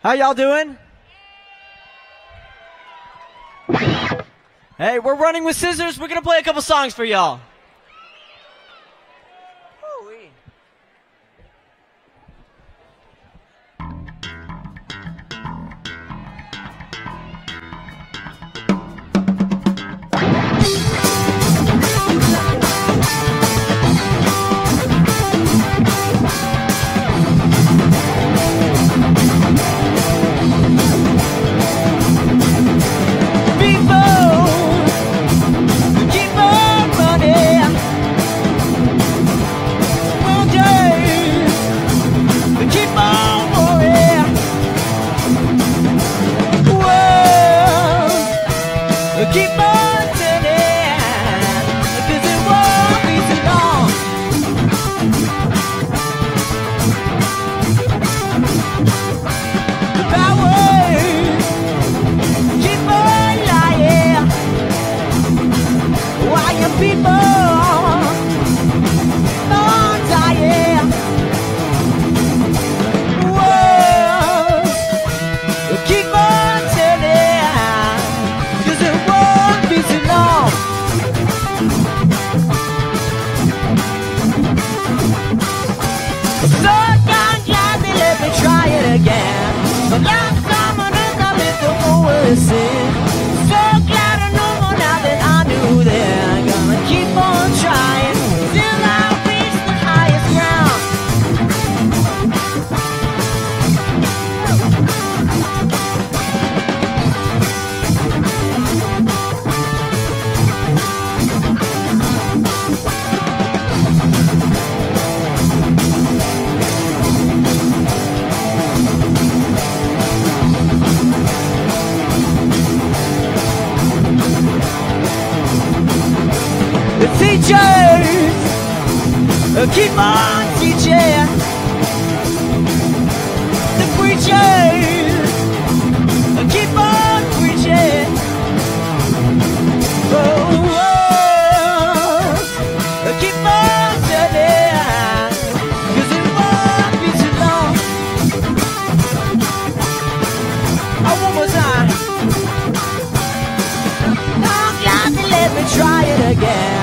How y'all doing? Hey, we're running with scissors. We're gonna play a couple songs for y'all. Keep on teaching. The preachers keep on preaching. Oh, keep on telling, 'cause it won't be too long. Oh, one more time. I'm glad they let me try it again.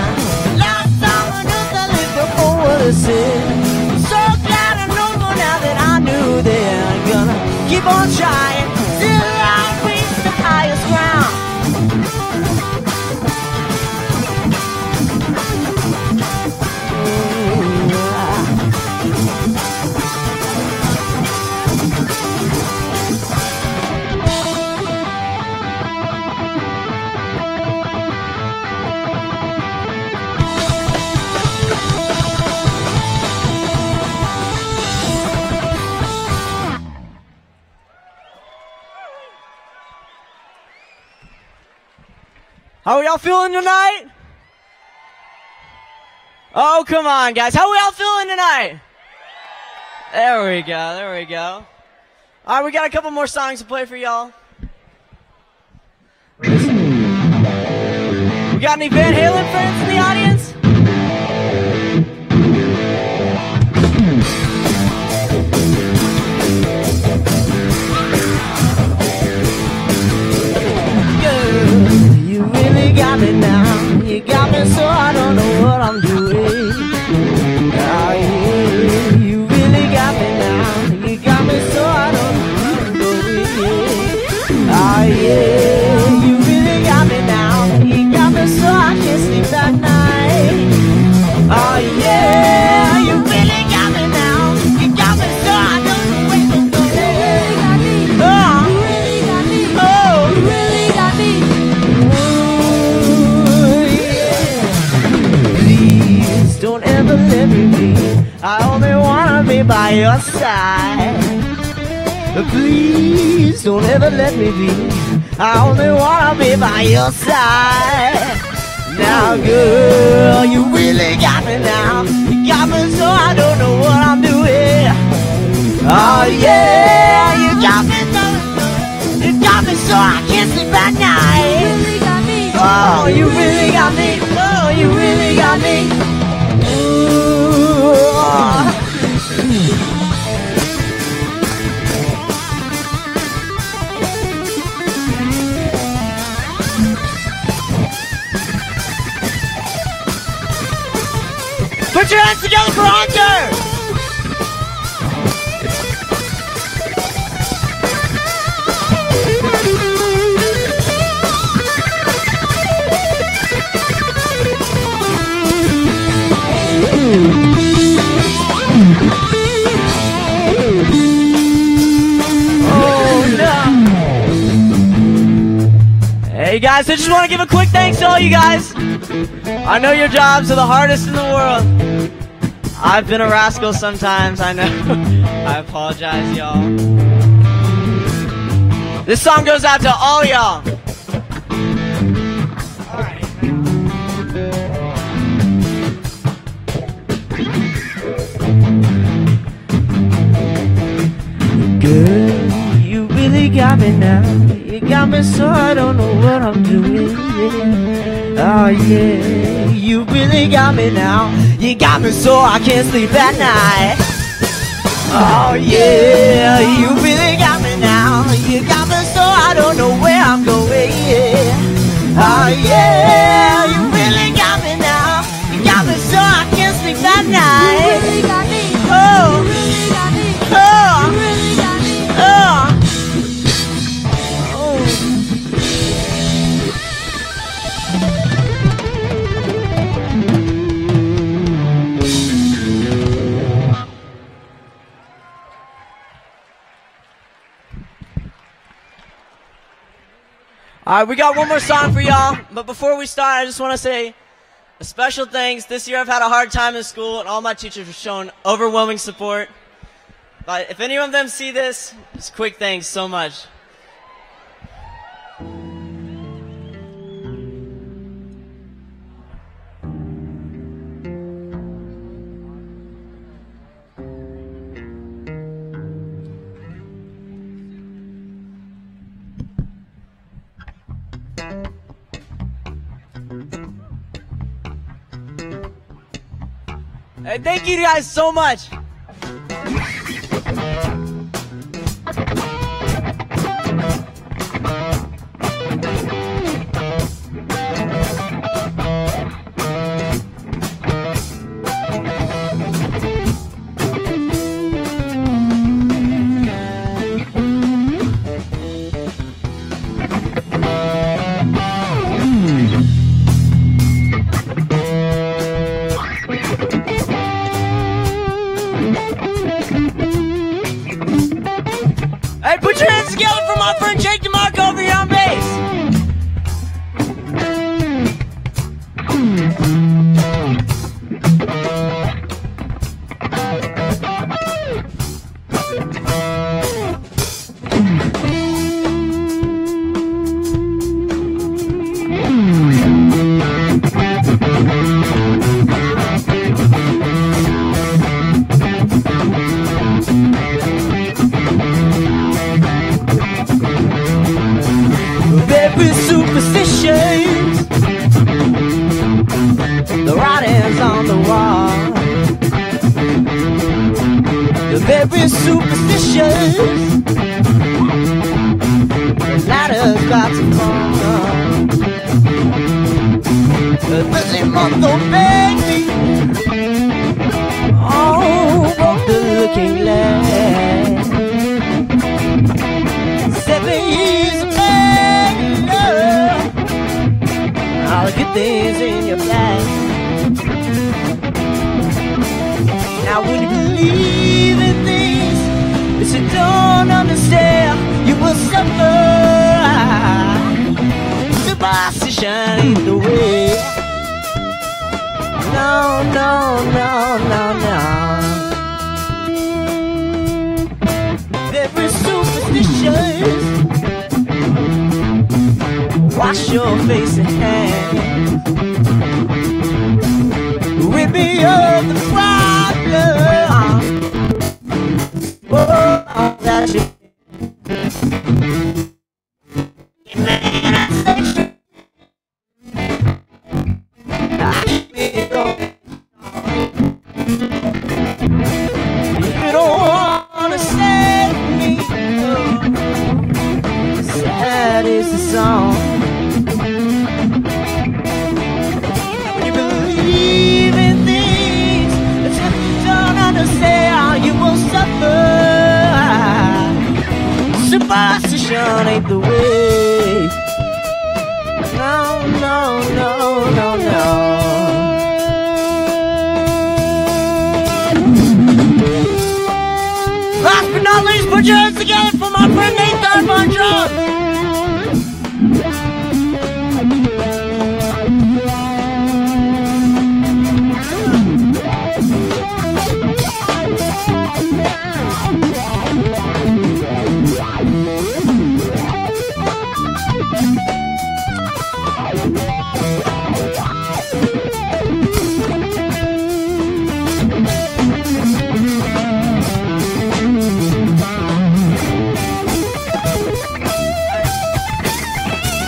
So glad I know more now that I knew then. I'm gonna keep on trying till I reach the highest ground. How are y'all feeling tonight? Oh, come on, guys. How are y'all feeling tonight? There we go. There we go. All right, we got a couple more songs to play for y'all. We got any Van Halen fans in the audience? Got me now, you got me so I don't know what I'm doing. Oh yeah, you really got me now, you got me so I don't know what I'm doing. Oh yeah, you really got me now, you got me so I can't sleep at night. Oh yeah, you really got me now, you got me so I don't know where I'm going. Oh, you really got me, oh, you really got me. Don't ever let me be. I only wanna be by your side. Please don't ever let me be. I only wanna be by your side. Now, girl, you really got me now. You got me so I don't know what I'm doing. Oh yeah, you got me so. You got me so I can't sleep at night. You really got me. Oh, you really got me. Oh, you really got me. hands together for Hunter! Hey guys, I just want to give a quick thanks to all you guys. I know your jobs are the hardest in the world. I've been a rascal sometimes, I know. I apologize, y'all. This song goes out to all y'all. Girl, you really got me now. You got me so I don't know what I'm doing. Oh yeah, you really got me now. You got me so I can't sleep at night. Oh yeah, you really got me now. You got me so I don't know where I'm going. Oh yeah, you really got me now. You got me so I can't sleep at night. You really got me. Oh, you really got me. Oh, you really got me. Oh. Alright, we got one more song for y'all, but before we start, I just want to say a special thanks. This year I've had a hard time in school, and all my teachers have shown overwhelming support. But if any of them see this, just quick thanks so much. Hey, thank you guys so much. Hey, put your hands together for my friend Jake DeMarco over here on bass. Superstitions, the writing's on the wall. The very superstitious, the ladder's about to fall. The busy month of baby, oh, broke the looking glass. 7 years of pain, love, all the good things in your past. Now when you believe in things that you don't understand, you will suffer. Superstition ain't the way. No, no, no, no, no. Very superstitious. Wash your face and hands. Rid me of the problem. Oh, that's it. You don't wanna save me. Sad is the song. When you believe in things ain't the way. No, no, no, no, no. Last but not least, put your hands together for my friend Nathan Bonjour.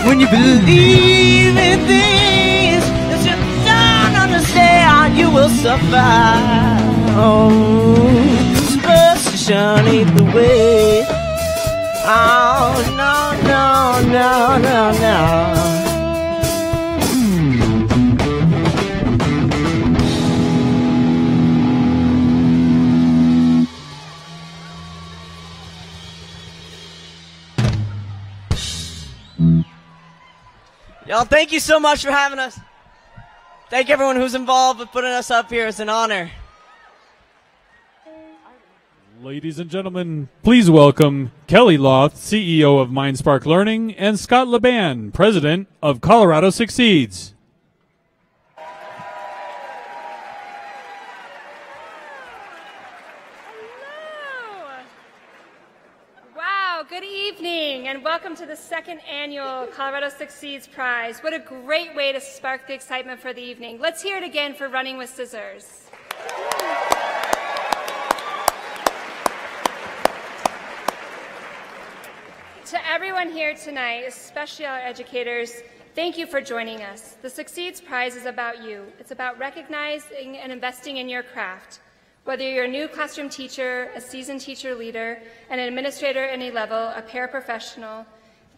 When you believe in things that you don't understand, you will suffer. Oh, superstition ain't the way. Oh, no, no, no, no, no. Y'all, thank you so much for having us. Thank everyone who's involved with putting us up here. It's an honor. Ladies and gentlemen, please welcome Kelly Loth, CEO of MindSpark Learning, and Scott Laban, President of Colorado Succeeds. Good evening and welcome to the second annual Colorado Succeeds Prize. What a great way to spark the excitement for the evening. Let's hear it again for Running with Scissors. To everyone here tonight, especially our educators, thank you for joining us. The Succeeds Prize is about you. It's about recognizing and investing in your craft. Whether you're a new classroom teacher, a seasoned teacher leader, an administrator at any level, a paraprofessional,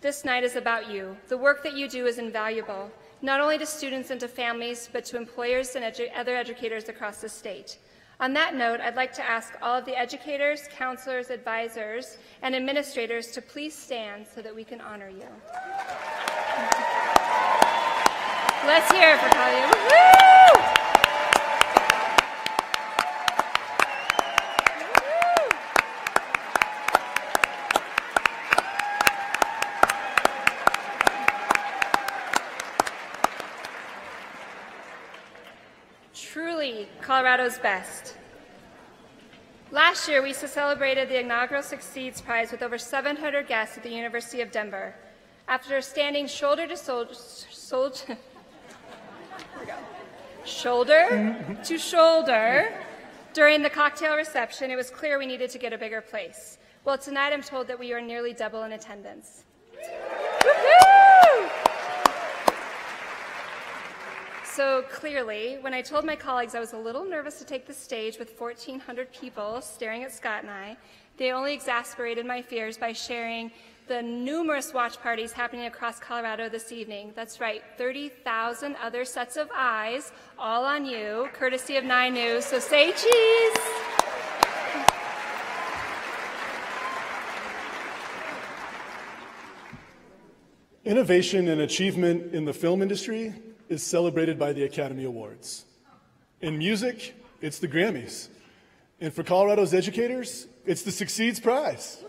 this night is about you. The work that you do is invaluable, not only to students and to families, but to employers and other educators across the state. On that note, I'd like to ask all of the educators, counselors, advisors, and administrators to please stand so that we can honor you. Let's hear it for Paonia. Woo-hoo! Truly Colorado's best. Last year, we celebrated the inaugural Succeeds Prize with over 700 guests at the University of Denver. After standing shoulder to shoulder during the cocktail reception, it was clear we needed to get a bigger place. Well, tonight I'm told that we are nearly double in attendance. Woo-hoo! So clearly, when I told my colleagues I was a little nervous to take the stage with 1,400 people staring at Scott and I, they only exacerbated my fears by sharing the numerous watch parties happening across Colorado this evening. That's right, 30,000 other sets of eyes, all on you, courtesy of 9 News, so say cheese! Innovation and achievement in the film industry is celebrated by the Academy Awards. In music, it's the Grammys. And for Colorado's educators, it's the Succeeds Prize.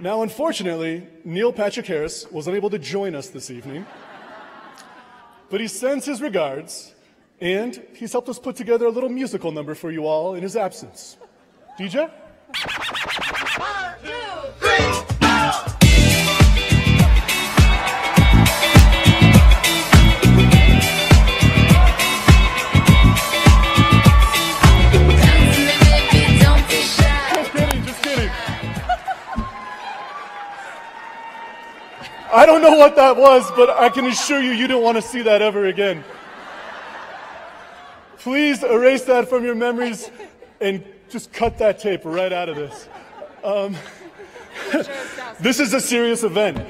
Now, unfortunately, Neil Patrick Harris was unable to join us this evening, but he sends his regards, and he's helped us put together a little musical number for you all in his absence. DJ? 1, 2, 3, go! Just kidding. I don't know what that was, but I can assure you, you don't want to see that ever again. Please erase that from your memories and just cut that tape right out of this. This is a serious event.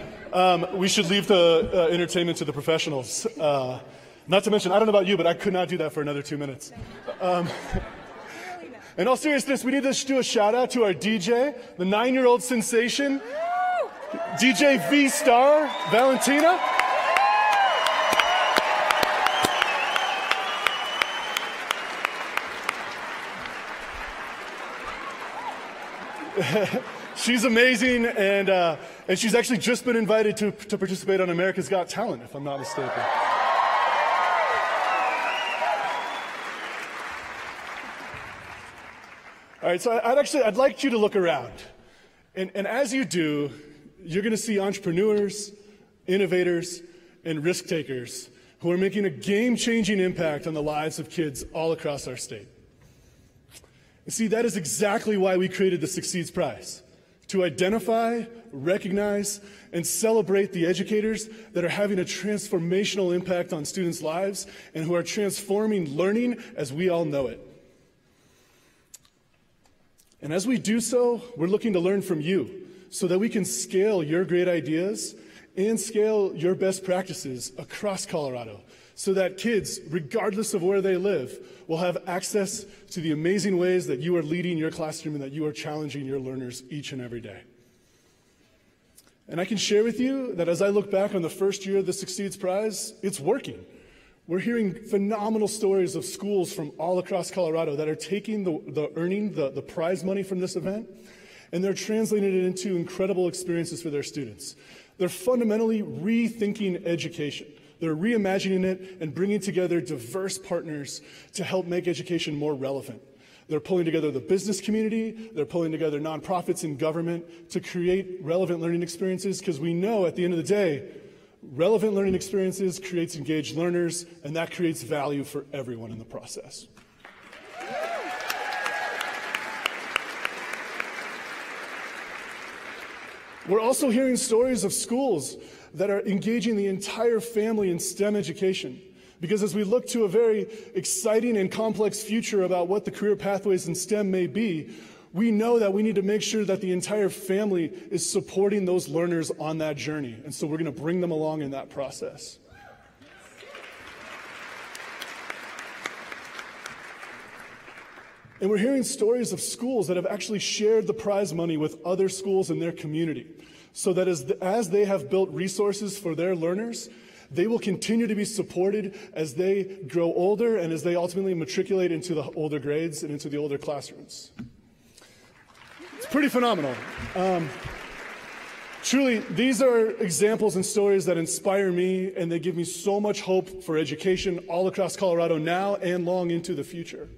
We should leave the entertainment to the professionals. Not to mention, I don't know about you, but I could not do that for another 2 minutes. In all seriousness, we need to do a shout out to our DJ, the 9-year-old sensation, DJ V-Star Valentina. She's amazing, and she's actually just been invited to participate on America's Got Talent, if I'm not mistaken. All right, so I'd like you to look around, and as you do, you're going to see entrepreneurs, innovators, and risk takers who are making a game-changing impact on the lives of kids all across our state. You see, that is exactly why we created the Succeeds Prize, to identify, recognize, and celebrate the educators that are having a transformational impact on students' lives and who are transforming learning as we all know it. And as we do so, we're looking to learn from you so that we can scale your great ideas and scale your best practices across Colorado so that kids, regardless of where they live, will have access to the amazing ways that you are leading your classroom and that you are challenging your learners each and every day. And I can share with you that as I look back on the first year of the Succeeds Prize, it's working. We're hearing phenomenal stories of schools from all across Colorado that are taking the prize money from this event, and they're translating it into incredible experiences for their students. They're fundamentally rethinking education. They're reimagining it and bringing together diverse partners to help make education more relevant. They're pulling together the business community, they're pulling together nonprofits and government to create relevant learning experiences, because we know at the end of the day, relevant learning experiences creates engaged learners, and that creates value for everyone in the process. We're also hearing stories of schools that are engaging the entire family in STEM education. Because as we look to a very exciting and complex future about what the career pathways in STEM may be, we know that we need to make sure that the entire family is supporting those learners on that journey. And so we're going to bring them along in that process. And we're hearing stories of schools that have actually shared the prize money with other schools in their community, so that as they have built resources for their learners, they will continue to be supported as they grow older and as they ultimately matriculate into the older grades and into the older classrooms. It's pretty phenomenal. Truly, these are examples and stories that inspire me, and they give me so much hope for education all across Colorado now and long into the future.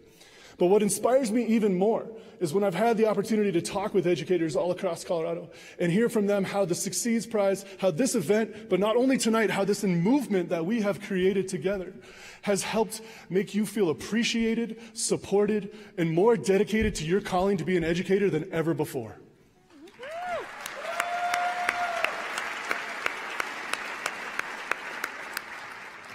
But what inspires me even more is when I've had the opportunity to talk with educators all across Colorado and hear from them how the Succeeds Prize, how this event, but not only tonight, how this movement that we have created together has helped make you feel appreciated, supported, and more dedicated to your calling to be an educator than ever before.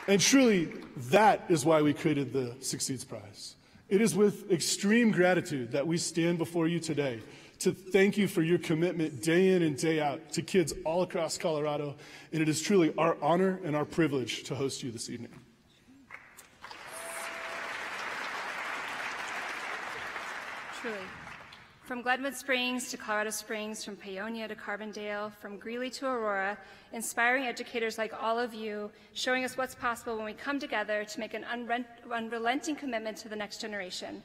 And truly, that is why we created the Succeeds Prize. It is with extreme gratitude that we stand before you today to thank you for your commitment day in and day out to kids all across Colorado, and it is truly our honor and our privilege to host you this evening. Truly. From Glenwood Springs to Colorado Springs, from Paonia to Carbondale, from Greeley to Aurora, inspiring educators like all of you, showing us what's possible when we come together to make an unrelenting commitment to the next generation.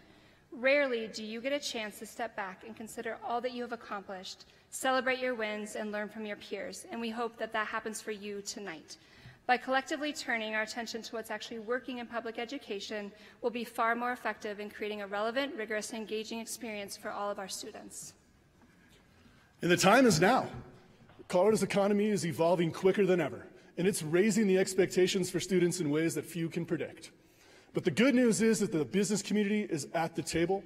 Rarely do you get a chance to step back and consider all that you have accomplished, celebrate your wins, and learn from your peers, and we hope that that happens for you tonight. By collectively turning our attention to what's actually working in public education, we'll be far more effective in creating a relevant, rigorous, and engaging experience for all of our students. And the time is now. Colorado's economy is evolving quicker than ever, and it's raising the expectations for students in ways that few can predict. But the good news is that the business community is at the table,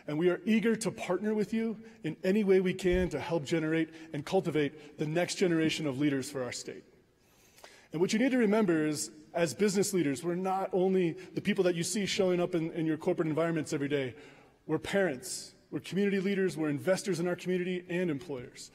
and we are eager to partner with you in any way we can to help generate and cultivate the next generation of leaders for our state. And what you need to remember is, as business leaders, we're not only the people that you see showing up in your corporate environments every day. We're parents, we're community leaders, we're investors in our community, and employers.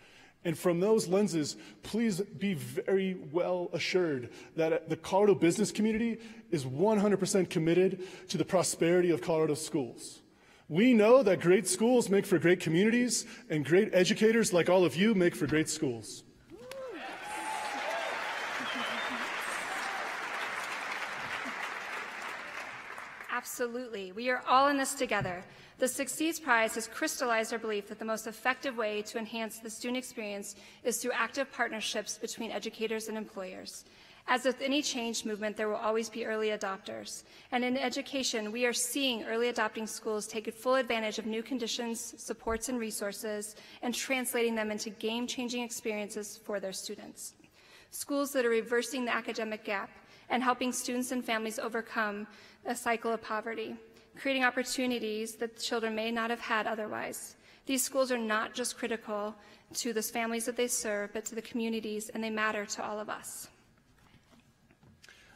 And from those lenses, please be very well assured that the Colorado business community is 100% committed to the prosperity of Colorado schools. We know that great schools make for great communities, and great educators like all of you make for great schools. Absolutely. We are all in this together. The Succeeds Prize has crystallized our belief that the most effective way to enhance the student experience is through active partnerships between educators and employers. As with any change movement, there will always be early adopters. And in education, we are seeing early adopting schools take full advantage of new conditions, supports, and resources, and translating them into game-changing experiences for their students. Schools that are reversing the academic gap and helping students and families overcome a cycle of poverty, creating opportunities that children may not have had otherwise. These schools are not just critical to the families that they serve, but to the communities, and they matter to all of us.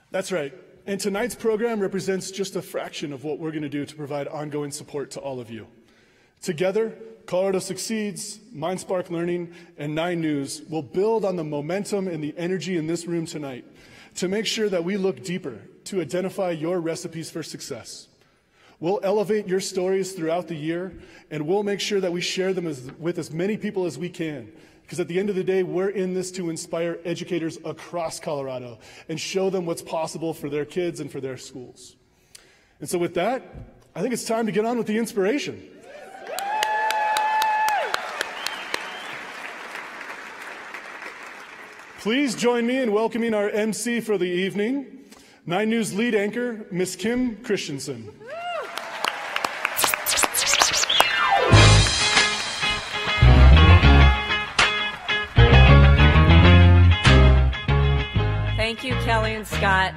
That's right. And tonight's program represents just a fraction of what we're going to do to provide ongoing support to all of you. Together, Colorado Succeeds, MindSpark Learning, and 9 News will build on the momentum and the energy in this room tonight to make sure that we look deeper to identify your recipes for success. We'll elevate your stories throughout the year, and we'll make sure that we share them with as many people as we can. Because at the end of the day, we're in this to inspire educators across Colorado and show them what's possible for their kids and for their schools. And so with that, I think it's time to get on with the inspiration. Please join me in welcoming our MC for the evening, 9 News lead anchor, Miss Kim Christiansen. Thank you, Kelly and Scott.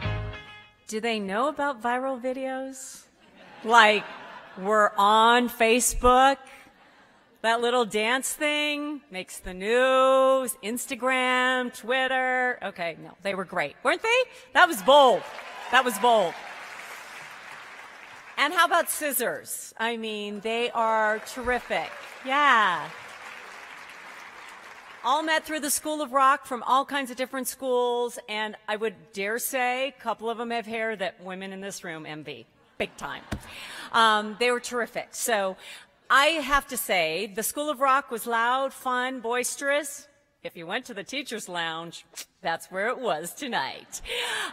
Do they know about viral videos? Like, we're on Facebook. That little dance thing makes the news, Instagram, Twitter. Okay, no, they were great, weren't they? That was bold. That was bold. And how about scissors? I mean, they are terrific. Yeah. All met through the School of Rock from all kinds of different schools, and I would dare say a couple of them have hair that women in this room envy, big time. They were terrific. So I have to say, the School of Rock was loud, fun, boisterous. If you went to the Teacher's Lounge, that's where it was tonight.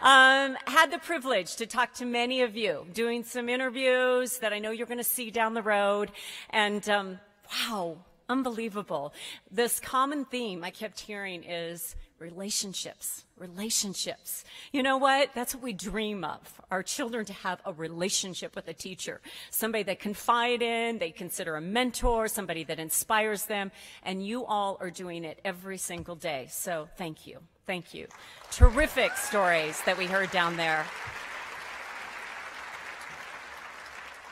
Had the privilege to talk to many of you, doing some interviews that I know you're going to see down the road, and wow. Unbelievable. This common theme I kept hearing is relationships, relationships. You know what? That's what we dream of, our children to have a relationship with a teacher, somebody they confide in, they consider a mentor, somebody that inspires them, and you all are doing it every single day. So thank you. Thank you. Terrific stories that we heard down there.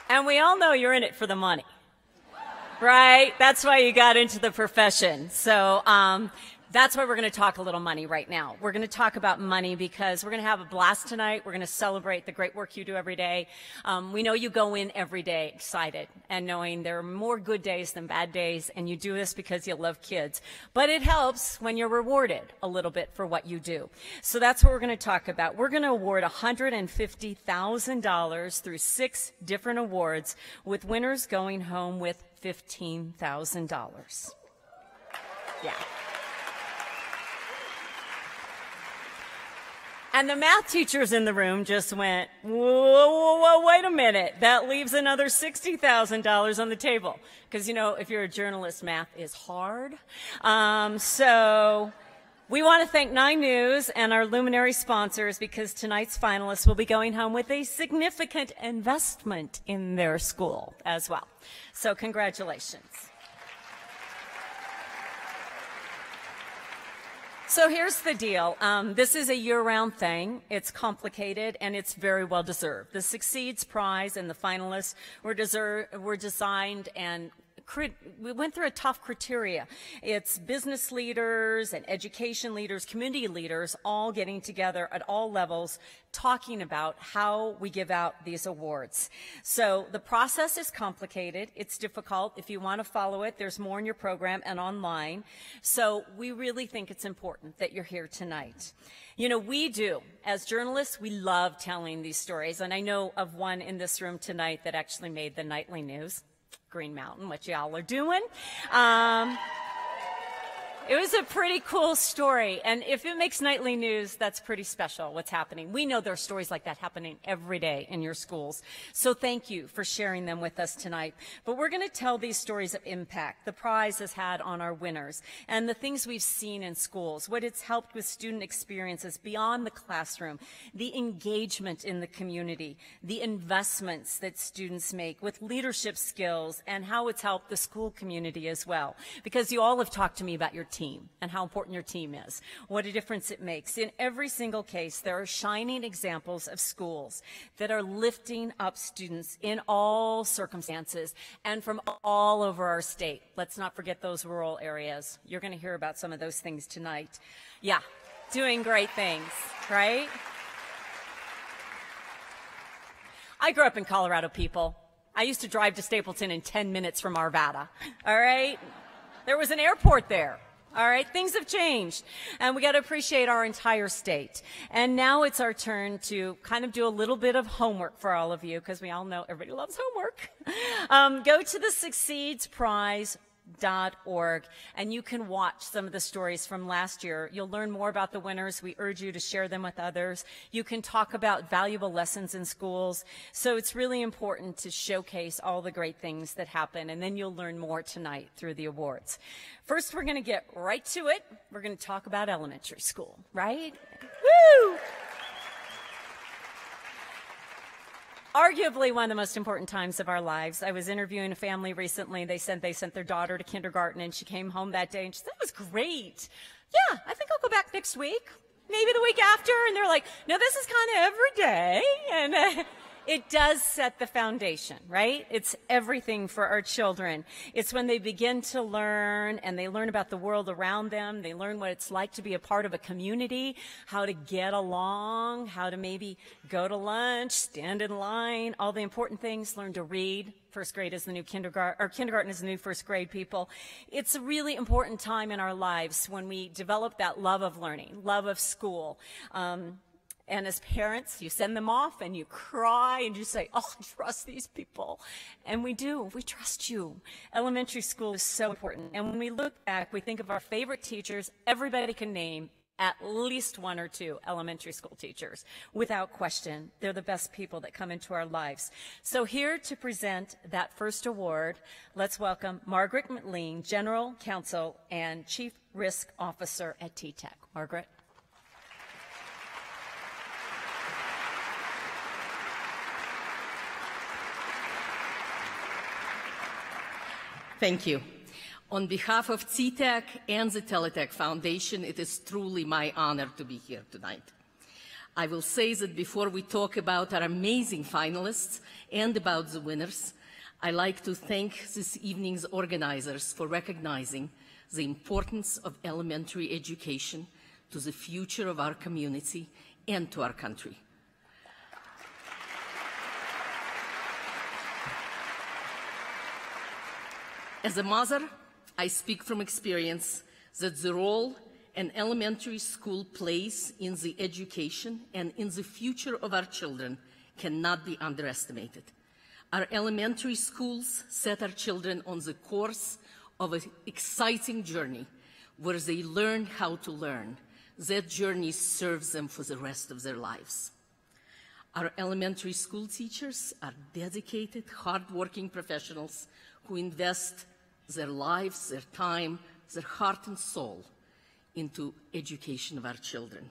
And we all know you're in it for the money. Right? That's why you got into the profession. So that's why we're going to talk a little money right now. We're going to talk about money because we're going to have a blast tonight. We're going to celebrate the great work you do every day. We know you go in every day excited and knowing there are more good days than bad days, and you do this because you love kids. But it helps when you're rewarded a little bit for what you do. So that's what we're going to talk about. We're going to award $150,000 through 6 different awards, with winners going home with $15,000. Yeah. And the math teachers in the room just went, whoa, wait a minute. That leaves another $60,000 on the table. Because, you know, if you're a journalist, math is hard. So we want to thank 9 News and our luminary sponsors, because tonight's finalists will be going home with a significant investment in their school as well. So congratulations. So here's the deal. This is a year-round thing. It's complicated, and it's very well deserved. The Succeeds Prize and the finalists were designed and we went through a tough criteria. It's business leaders and education leaders, community leaders, all getting together at all levels, talking about how we give out these awards. So the process is complicated. It's difficult. If you want to follow it, there's more in your program and online. So we really think it's important that you're here tonight. You know, we do. As journalists, we love telling these stories. And I know of one in this room tonight that actually made the nightly news. Green Mountain, what y'all are doing. It was a pretty cool story, and if it makes nightly news, that's pretty special, what's happening. We know there are stories like that happening every day in your schools, so thank you for sharing them with us tonight. But we're going to tell these stories of impact the prize has had on our winners, and the things we've seen in schools, what it's helped with student experiences beyond the classroom, the engagement in the community, the investments that students make with leadership skills, and how it's helped the school community as well. Because you all have talked to me about your team and how important your team is, what a difference it makes. In every single case, there are shining examples of schools that are lifting up students in all circumstances and from all over our state. Let's not forget those rural areas. You're going to hear about some of those things tonight. Yeah, doing great things, right? I grew up in Colorado, people. I used to drive to Stapleton in 10 minutes from Arvada, all right? There was an airport there. All right, things have changed, and we got to appreciate our entire state. And now it's our turn to kind of do a little bit of homework for all of you, because we all know everybody loves homework. Go to the succeedsprize.org, and you can watch some of the stories from last year. You'll learn more about the winners. We urge you to share them with others. You can talk about valuable lessons in schools. So it's really important to showcase all the great things that happen, and then you'll learn more tonight through the awards. First, we're going to get right to it. We're going to talk about elementary school, right? Woo! Arguably one of the most important times of our lives. I was interviewing a family recently. They said they sent their daughter to kindergarten, and she came home that day, and she said, "That was great. Yeah, I think I'll go back next week, maybe the week after." And they're like, "No, this is kind of every day." And it does set the foundation, right? It's everything for our children. It's when they begin to learn, and they learn about the world around them. They learn what it's like to be a part of a community, how to get along, how to maybe go to lunch, stand in line, all the important things, learn to read. First grade is the new kindergarten, or kindergarten is the new first grade, people. It's a really important time in our lives when we develop that love of learning, love of school. And as parents, you send them off and you cry and you say, "Oh, trust these people." And we do. We trust you. Elementary school is so important. And when we look back, we think of our favorite teachers. Everybody can name at least one or two elementary school teachers. Without question, they're the best people that come into our lives. So here to present that first award, let's welcome Margaret McLean, General Counsel and Chief Risk Officer at T-Tech. Margaret. Thank you. On behalf of CTEC and the Teletech Foundation, it is truly my honor to be here tonight. I will say that before we talk about our amazing finalists and about the winners, I'd like to thank this evening's organizers for recognizing the importance of elementary education to the future of our community and to our country. As a mother, I speak from experience that the role an elementary school plays in the education and in the future of our children cannot be underestimated. Our elementary schools set our children on the course of an exciting journey where they learn how to learn. That journey serves them for the rest of their lives. Our elementary school teachers are dedicated, hardworking professionals who invest their lives, their time, their heart and soul into education of our children.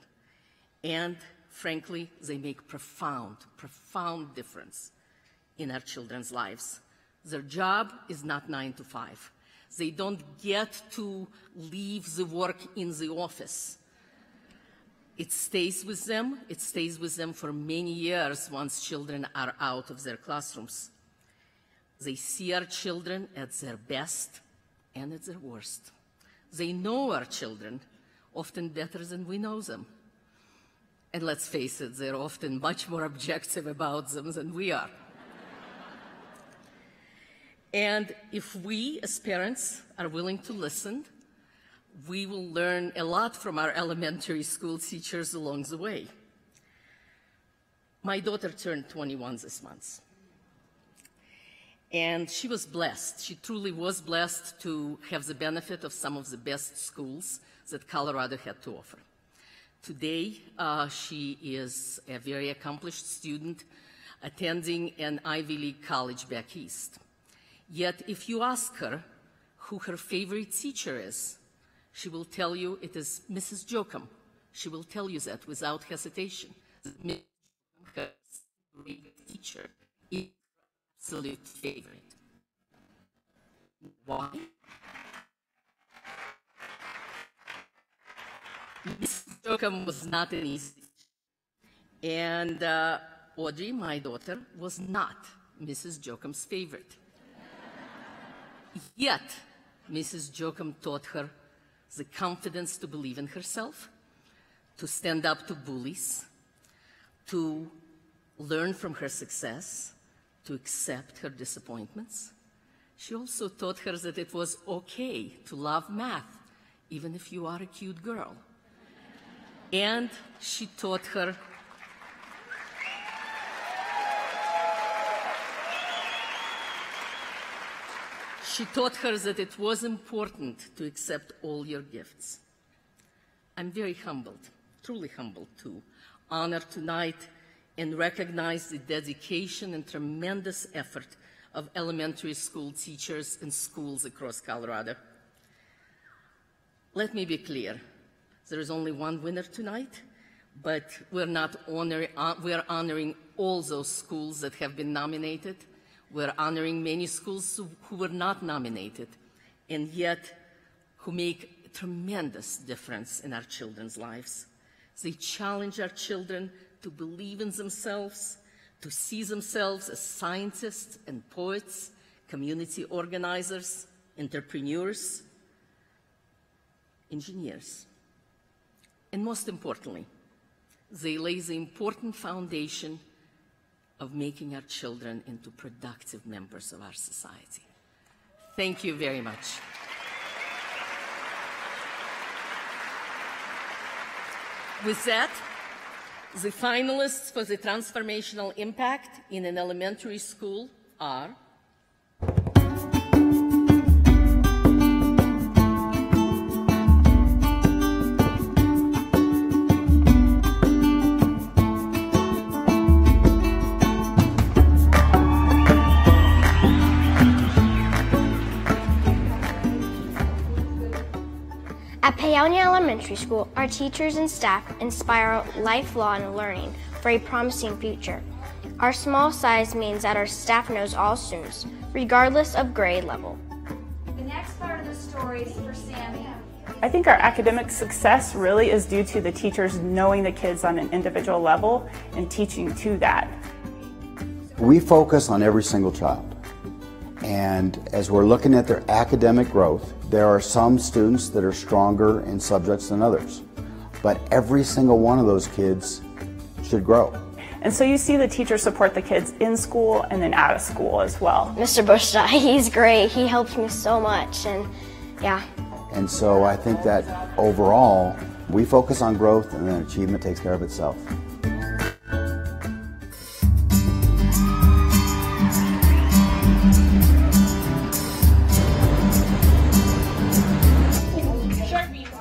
And frankly, they make profound, profound difference in our children's lives. Their job is not 9 to 5. They don't get to leave the work in the office. It stays with them. It stays with them for many years once children are out of their classrooms. They see our children at their best and at their worst. They know our children often better than we know them. And let's face it, they're often much more objective about them than we are. And if we, as parents, are willing to listen, we will learn a lot from our elementary school teachers along the way. My daughter turned 21 this month. And she was blessed. She truly was blessed to have the benefit of some of the best schools that Colorado had to offer. Today, she is a very accomplished student attending an Ivy League college back east. Yet, if you ask her who her favorite teacher is, she will tell you it is Mrs. Jochum. She will tell you that without hesitation. Mrs. Jochum, her favorite teacher, is her absolute favorite. Why? Mrs. Jochum was not an easy teacher. And Audrey, my daughter, was not Mrs. Jochum's favorite. Yet, Mrs. Jochum taught her the confidence to believe in herself, to stand up to bullies, to learn from her success, to accept her disappointments. She also taught her that it was okay to love math, even if you are a cute girl. And she taught her that it was important to accept all your gifts. I'm very humbled, truly humbled, to honor tonight and recognize the dedication and tremendous effort of elementary school teachers in schools across Colorado. Let me be clear. There is only one winner tonight, but we're honoring all those schools that have been nominated. We're honoring many schools who were not nominated, and yet who make a tremendous difference in our children's lives. They challenge our children to believe in themselves, to see themselves as scientists and poets, community organizers, entrepreneurs, engineers. And most importantly, they lay the important foundation of making our children into productive members of our society. Thank you very much. With that, the finalists for the Transformational Impact in an Elementary School are At Paonia Elementary School, our teachers and staff inspire lifelong learning for a promising future. Our small size means that our staff knows all students, regardless of grade level. The next part of the story is for Sammy. I think our academic success really is due to the teachers knowing the kids on an individual level and teaching to that. We focus on every single child. And as we're looking at their academic growth, there are some students that are stronger in subjects than others. But every single one of those kids should grow. And so you see the teachers support the kids in school and then out of school as well. Mr. Bush, he's great. He helps me so much, and yeah. And so I think that overall, we focus on growth and then achievement takes care of itself.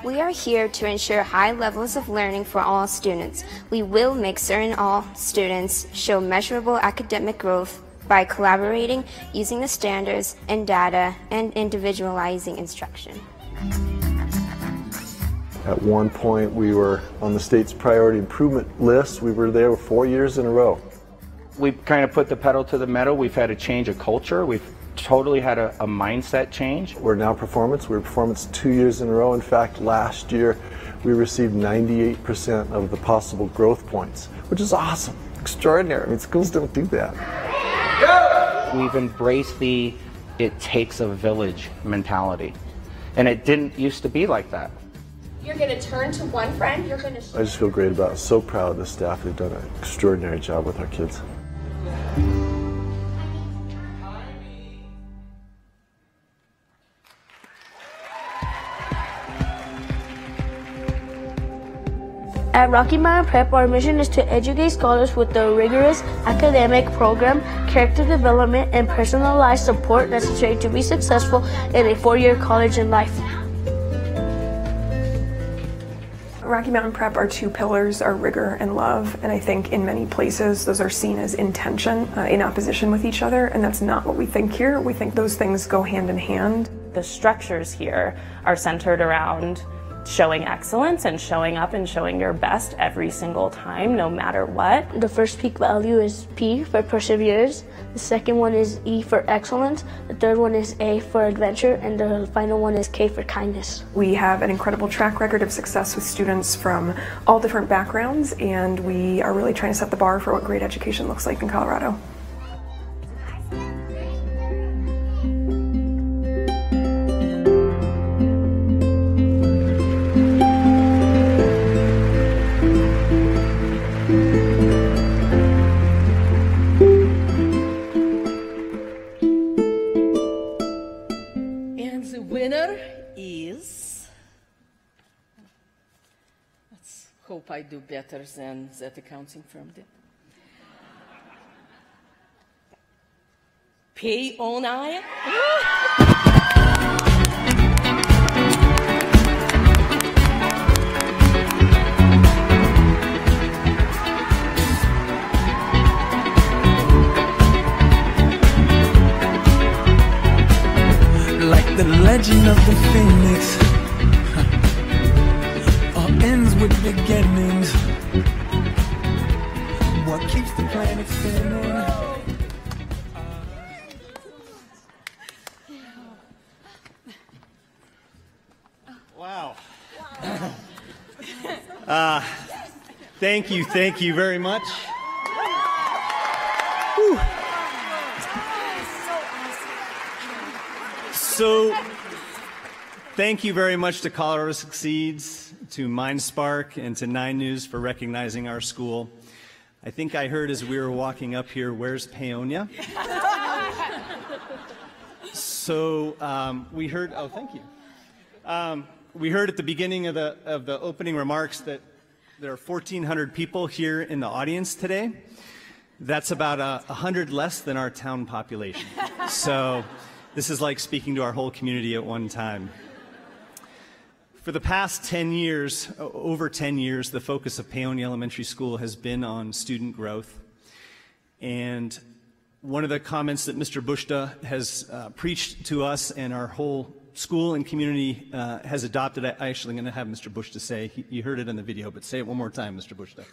We are here to ensure high levels of learning for all students. We will make certain all students show measurable academic growth by collaborating, using the standards and data, and individualizing instruction. At one point, we were on the state's priority improvement list. We were there 4 years in a row. We've kind of put the pedal to the metal. We've had a change of culture. We've totally had a mindset change. We're now performance. We were performance 2 years in a row. In fact, last year we received 98% of the possible growth points, which is awesome, extraordinary. I mean, schools don't do that. We've embraced the "it takes a village" mentality, and it didn't used to be like that. You're going to turn to one friend. You're going to. I just feel great about it. So proud of the staff. They've done an extraordinary job with our kids. At Rocky Mountain Prep, our mission is to educate scholars with the rigorous academic program, character development, and personalized support necessary to be successful in a four-year college and life. Rocky Mountain Prep, our two pillars are rigor and love, and I think in many places those are seen as in tension, in opposition with each other, and that's not what we think here. We think those things go hand in hand. The structures here are centered around showing excellence and showing up and showing your best every single time, no matter what. The first peak value is P for perseverance, the second one is E for excellence, the third one is A for adventure, and the final one is K for kindness. We have an incredible track record of success with students from all different backgrounds, and we are really trying to set the bar for what great education looks like in Colorado. Hope I do better than that accounting firm did. Paonia. Like the legend of the phoenix, all ends with beginnings. What keeps the planet spinning? Wow. Thank you very much. Whew. So, thank you very much to Colorado Succeeds, to MindSpark, and to 9 News for recognizing our school. I think I heard as we were walking up here, where's Paonia? So we heard, oh, thank you. We heard at the beginning of the opening remarks that there are 1,400 people here in the audience today. That's about 100 less than our town population. So this is like speaking to our whole community at one time. For the past 10 years, over 10 years, the focus of Paonia Elementary School has been on student growth. And one of the comments that Mr. Bushta has preached to us and our whole school and community has adopted, I actually am going to have Mr. Bushta say, you heard it in the video, but say it one more time, Mr. Bushta.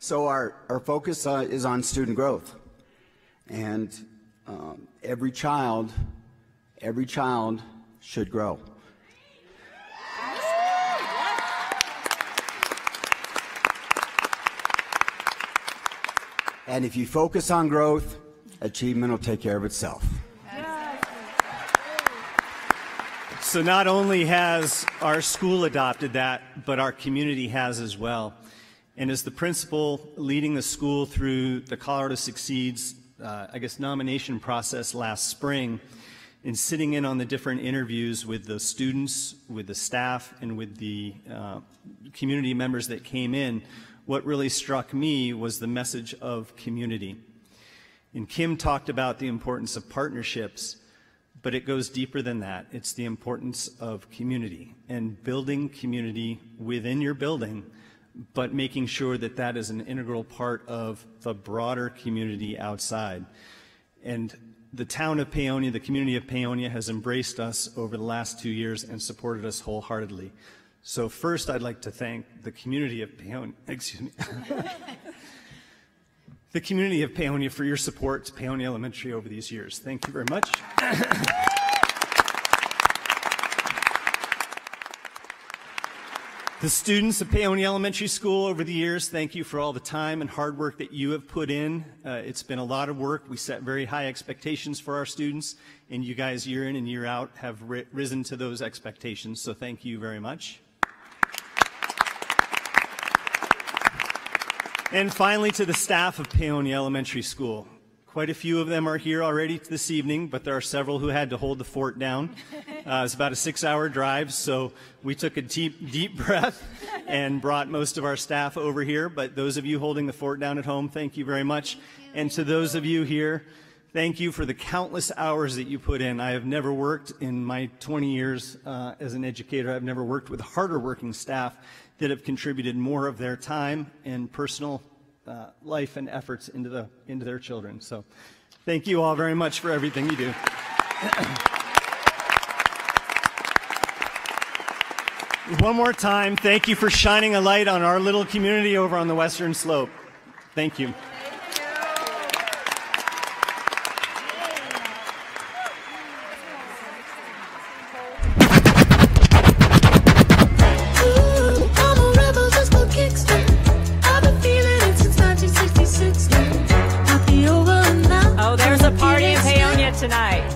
So our focus is on student growth. And every child should grow. And if you focus on growth, achievement will take care of itself. So not only has our school adopted that, but our community has as well. And as the principal leading the school through the Colorado Succeeds, nomination process last spring, and sitting in on the different interviews with the students, with the staff, and with the community members that came in, what really struck me was the message of community. And Kim talked about the importance of partnerships, but it goes deeper than that. It's the importance of community and building community within your building, but making sure that that is an integral part of the broader community outside. And the town of Paonia, the community of Paonia, has embraced us over the last 2 years and supported us wholeheartedly. So first, I'd like to thank the community of Paonia, the community of Paonia for your support to Paonia Elementary over these years. Thank you very much. The students of Paonia Elementary School over the years, thank you for all the time and hard work that you have put in. It's been a lot of work. We set very high expectations for our students, and you guys year in and year out have risen to those expectations, so thank you very much. And finally, to the staff of Paonia Elementary School. Quite a few of them are here already this evening, but there are several who had to hold the fort down. was about a 6-hour drive, so we took a deep breath and brought most of our staff over here. But those of you holding the fort down at home, thank you very much. And to those of you here, thank you for the countless hours that you put in. I have never worked in my 20 years as an educator. I've never worked with harder working staff that have contributed more of their time and personal life and efforts into their children. So thank you all very much for everything you do. One more time, thank you for shining a light on our little community over on the Western Slope. Thank you. Oh, there's a party in Paonia tonight.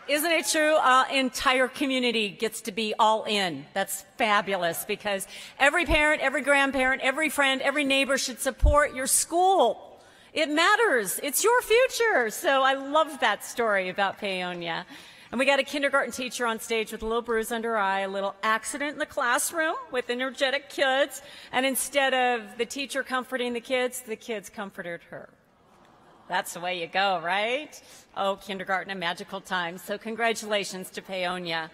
Isn't it true? Our entire community gets to be all in. That's fabulous because every parent, every grandparent, every friend, every neighbor should support your school. It matters. It's your future. So I love that story about Paonia. And we got a kindergarten teacher on stage with a little bruise under her eye, a little accident in the classroom with energetic kids. And instead of the teacher comforting the kids comforted her. That's the way you go, right? Oh, kindergarten, a magical time. So congratulations to Paonia.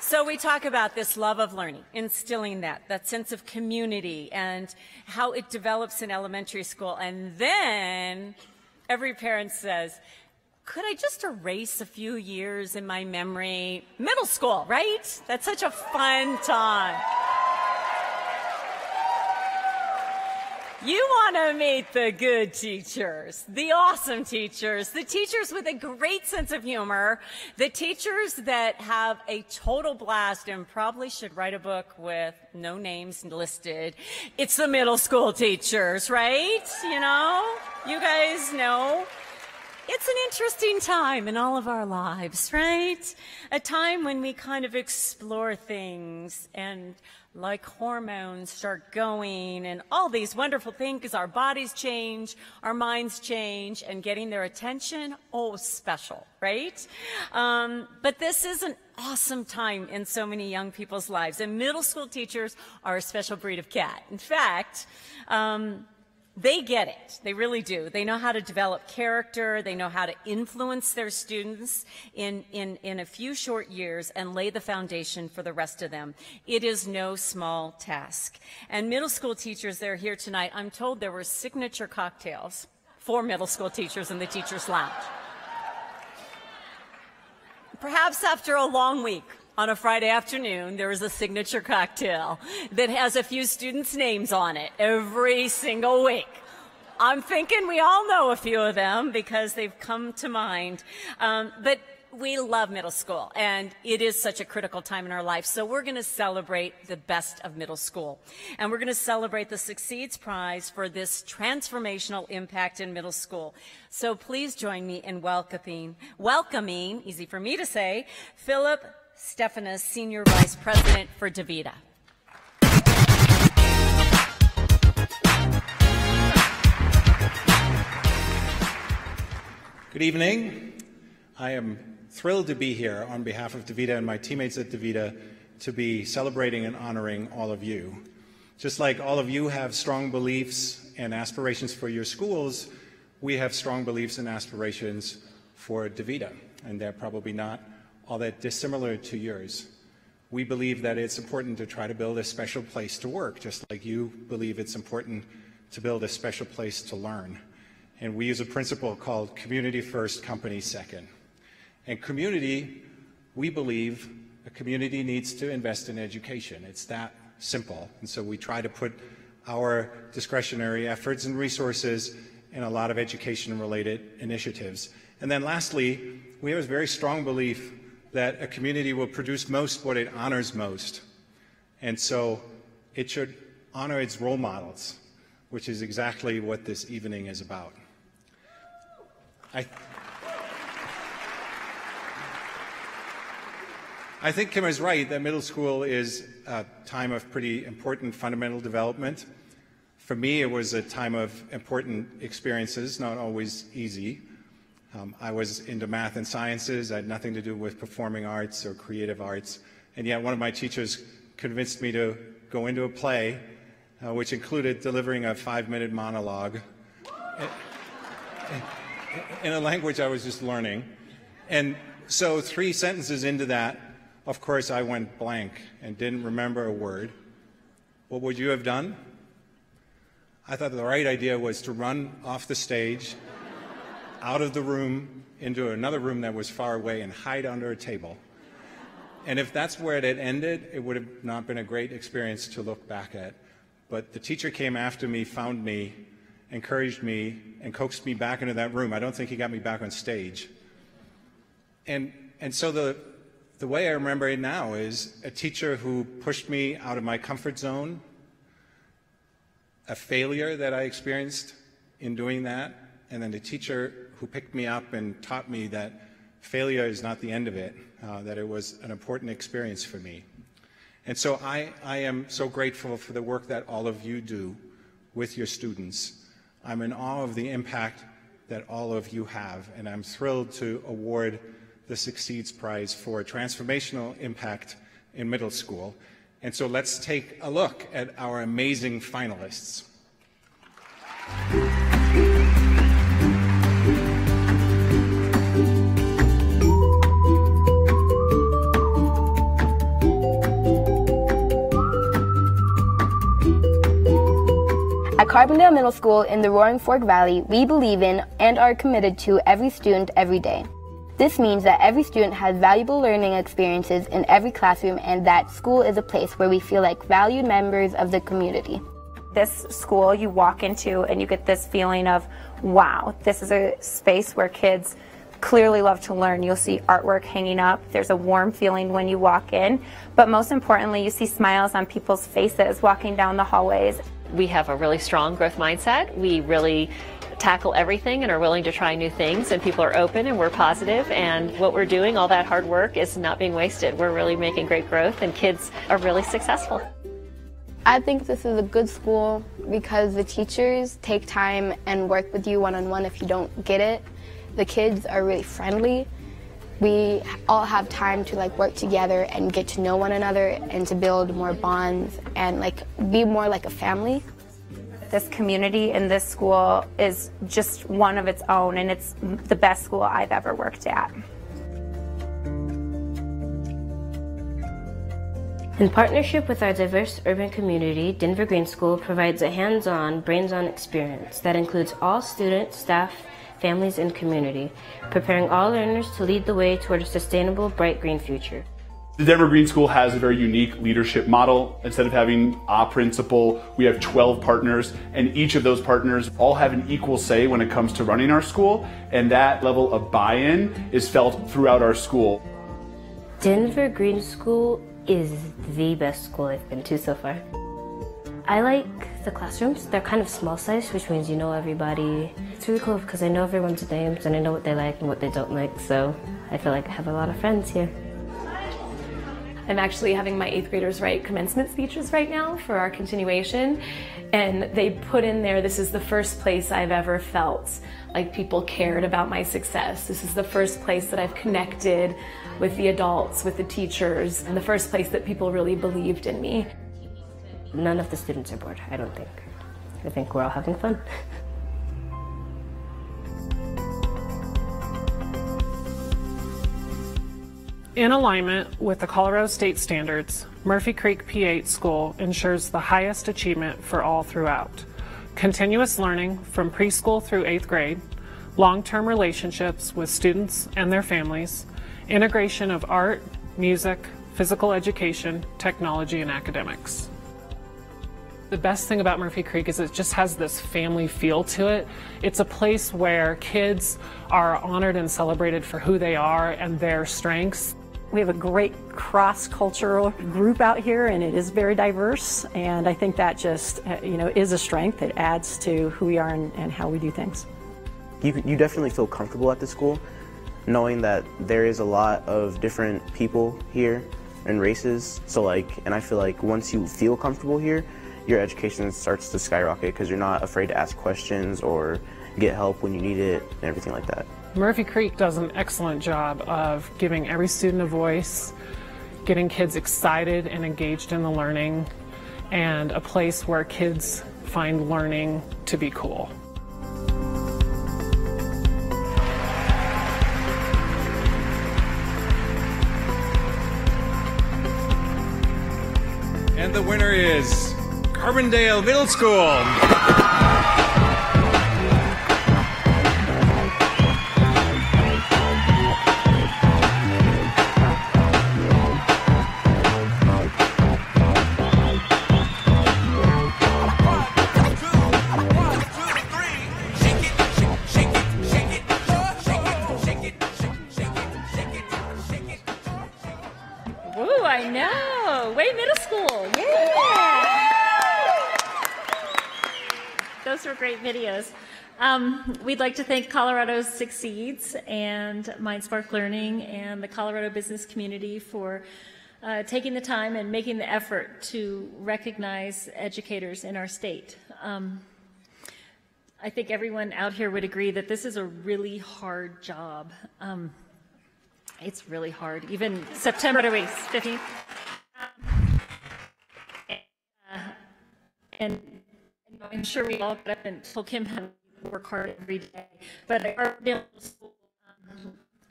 So we talk about this love of learning, instilling that sense of community and how it develops in elementary school. And then every parent says, could I just erase a few years in my memory? Middle school, right? That's such a fun time. You want to meet the good teachers, the awesome teachers, the teachers with a great sense of humor, the teachers that have a total blast and probably should write a book with no names listed. It's the middle school teachers, right? You know, you guys know. It's an interesting time in all of our lives, right? A time when we kind of explore things and like hormones start going and all these wonderful things because our bodies change, our minds change, and getting their attention, oh, special, right? But this is an awesome time in so many young people's lives, and middle school teachers are a special breed of cat. In fact, they get it. They really do. They know how to develop character. They know how to influence their students in a few short years and lay the foundation for the rest of them. It is no small task. And middle school teachers, they're here tonight. I'm told there were signature cocktails for middle school teachers in the teacher's lounge. Perhaps after a long week, on a Friday afternoon, there is a signature cocktail that has a few students' names on it every single week. I'm thinking we all know a few of them because they've come to mind. But we love middle school, and it is such a critical time in our life. So we're going to celebrate the best of middle school. And we're going to celebrate the Succeeds Prize for this transformational impact in middle school. So please join me in welcoming, easy for me to say, Philip Stephanus, Senior Vice President for DaVita. Good evening. I am thrilled to be here on behalf of DaVita and my teammates at DaVita to be celebrating and honoring all of you. Just like all of you have strong beliefs and aspirations for your schools, we have strong beliefs and aspirations for DaVita, and they're probably not all that dissimilar to yours. We believe that it's important to try to build a special place to work, just like you believe it's important to build a special place to learn. And we use a principle called community first, company second. And community, we believe a community needs to invest in education. It's that simple. And so we try to put our discretionary efforts and resources in a lot of education-related initiatives. And then lastly, we have a very strong belief that a community will produce most what it honors most. And so it should honor its role models, which is exactly what this evening is about. I think Kim is right that middle school is a time of pretty important fundamental development. For me, it was a time of important experiences, not always easy. I was into math and sciences. I had nothing to do with performing arts or creative arts. And yet one of my teachers convinced me to go into a play, which included delivering a 5-minute monologue in a language I was just learning. And so 3 sentences into that, of course, I went blank and didn't remember a word. What would you have done? I thought the right idea was to run off the stage, out of the room, into another room that was far away and hide under a table. And if that's where it had ended, it would have not been a great experience to look back at. But the teacher came after me, found me, encouraged me, and coaxed me back into that room. I don't think he got me back on stage. And so the way I remember it now is a teacher who pushed me out of my comfort zone, a failure that I experienced in doing that, and then a teacher who picked me up and taught me that failure is not the end of it, that it was an important experience for me. And so I am so grateful for the work that all of you do with your students. I'm in awe of the impact that all of you have, and I'm thrilled to award the CREEKSIDE Prize for transformational impact in middle school. And so let's take a look at our amazing finalists. At Carbondale Middle School in the Roaring Fork Valley, we believe in and are committed to every student every day. This means that every student has valuable learning experiences in every classroom and that school is a place where we feel like valued members of the community. This school you walk into and you get this feeling of, wow, this is a space where kids clearly love to learn. You'll see artwork hanging up. There's a warm feeling when you walk in. But most importantly, you see smiles on people's faces walking down the hallways. We have a really strong growth mindset. We really tackle everything and are willing to try new things, and people are open and we're positive, and what we're doing, all that hard work, is not being wasted. We're really making great growth and kids are really successful. I think this is a good school because the teachers take time and work with you one-on-one if you don't get it. The kids are really friendly. We all have time to work together and get to know one another and to build more bonds and be more like a family. This community in this school is just one of its own, and it's the best school I've ever worked at. In partnership with our diverse urban community, Denver Green School provides a hands-on, brains-on experience that includes all students, staff, families, and community, preparing all learners to lead the way toward a sustainable, bright green future. The Denver Green School has a very unique leadership model. Instead of having a principal, we have 12 partners, and each of those partners all have an equal say when it comes to running our school, and that level of buy-in is felt throughout our school. Denver Green School is the best school I've been to so far. I like the classrooms. They're kind of small sized, which means you know everybody. It's really cool because I know everyone's names and I know what they like and what they don't like, so I feel like I have a lot of friends here. I'm actually having my 8th graders write commencement speeches right now for our continuation, and they put in there, this is the first place I've ever felt like people cared about my success. This is the first place that I've connected with the adults, with the teachers, and the first place that people really believed in me. None of the students are bored, I don't think. I think we're all having fun. In alignment with the Colorado State standards, Murphy Creek P8 School ensures the highest achievement for all throughout. Continuous learning from preschool through 8th grade, long-term relationships with students and their families, integration of art, music, physical education, technology, and academics. The best thing about Murphy Creek is it just has this family feel to it. It's a place where kids are honored and celebrated for who they are and their strengths. We have a great cross-cultural group out here, and it is very diverse, and I think that just is a strength. It adds to who we are and how we do things. You definitely feel comfortable at the school, knowing that there is a lot of different people here and races. So and I feel like once you feel comfortable here, your education starts to skyrocket because you're not afraid to ask questions or get help when you need it and everything like that. Murphy Creek does an excellent job of giving every student a voice, getting kids excited and engaged in the learning, and a place where kids find learning to be cool. And the winner is Carbondale Middle School. Ooh, I know. Way Middle School. Yeah. Those were great videos. We'd like to thank Colorado Succeeds and MindSpark Learning and the Colorado business community for taking the time and making the effort to recognize educators in our state. I think everyone out here would agree that this is a really hard job. It's really hard. Even September 15th. And you know, I'm sure we all got up and told Kim how to work hard every day. But at our middle school,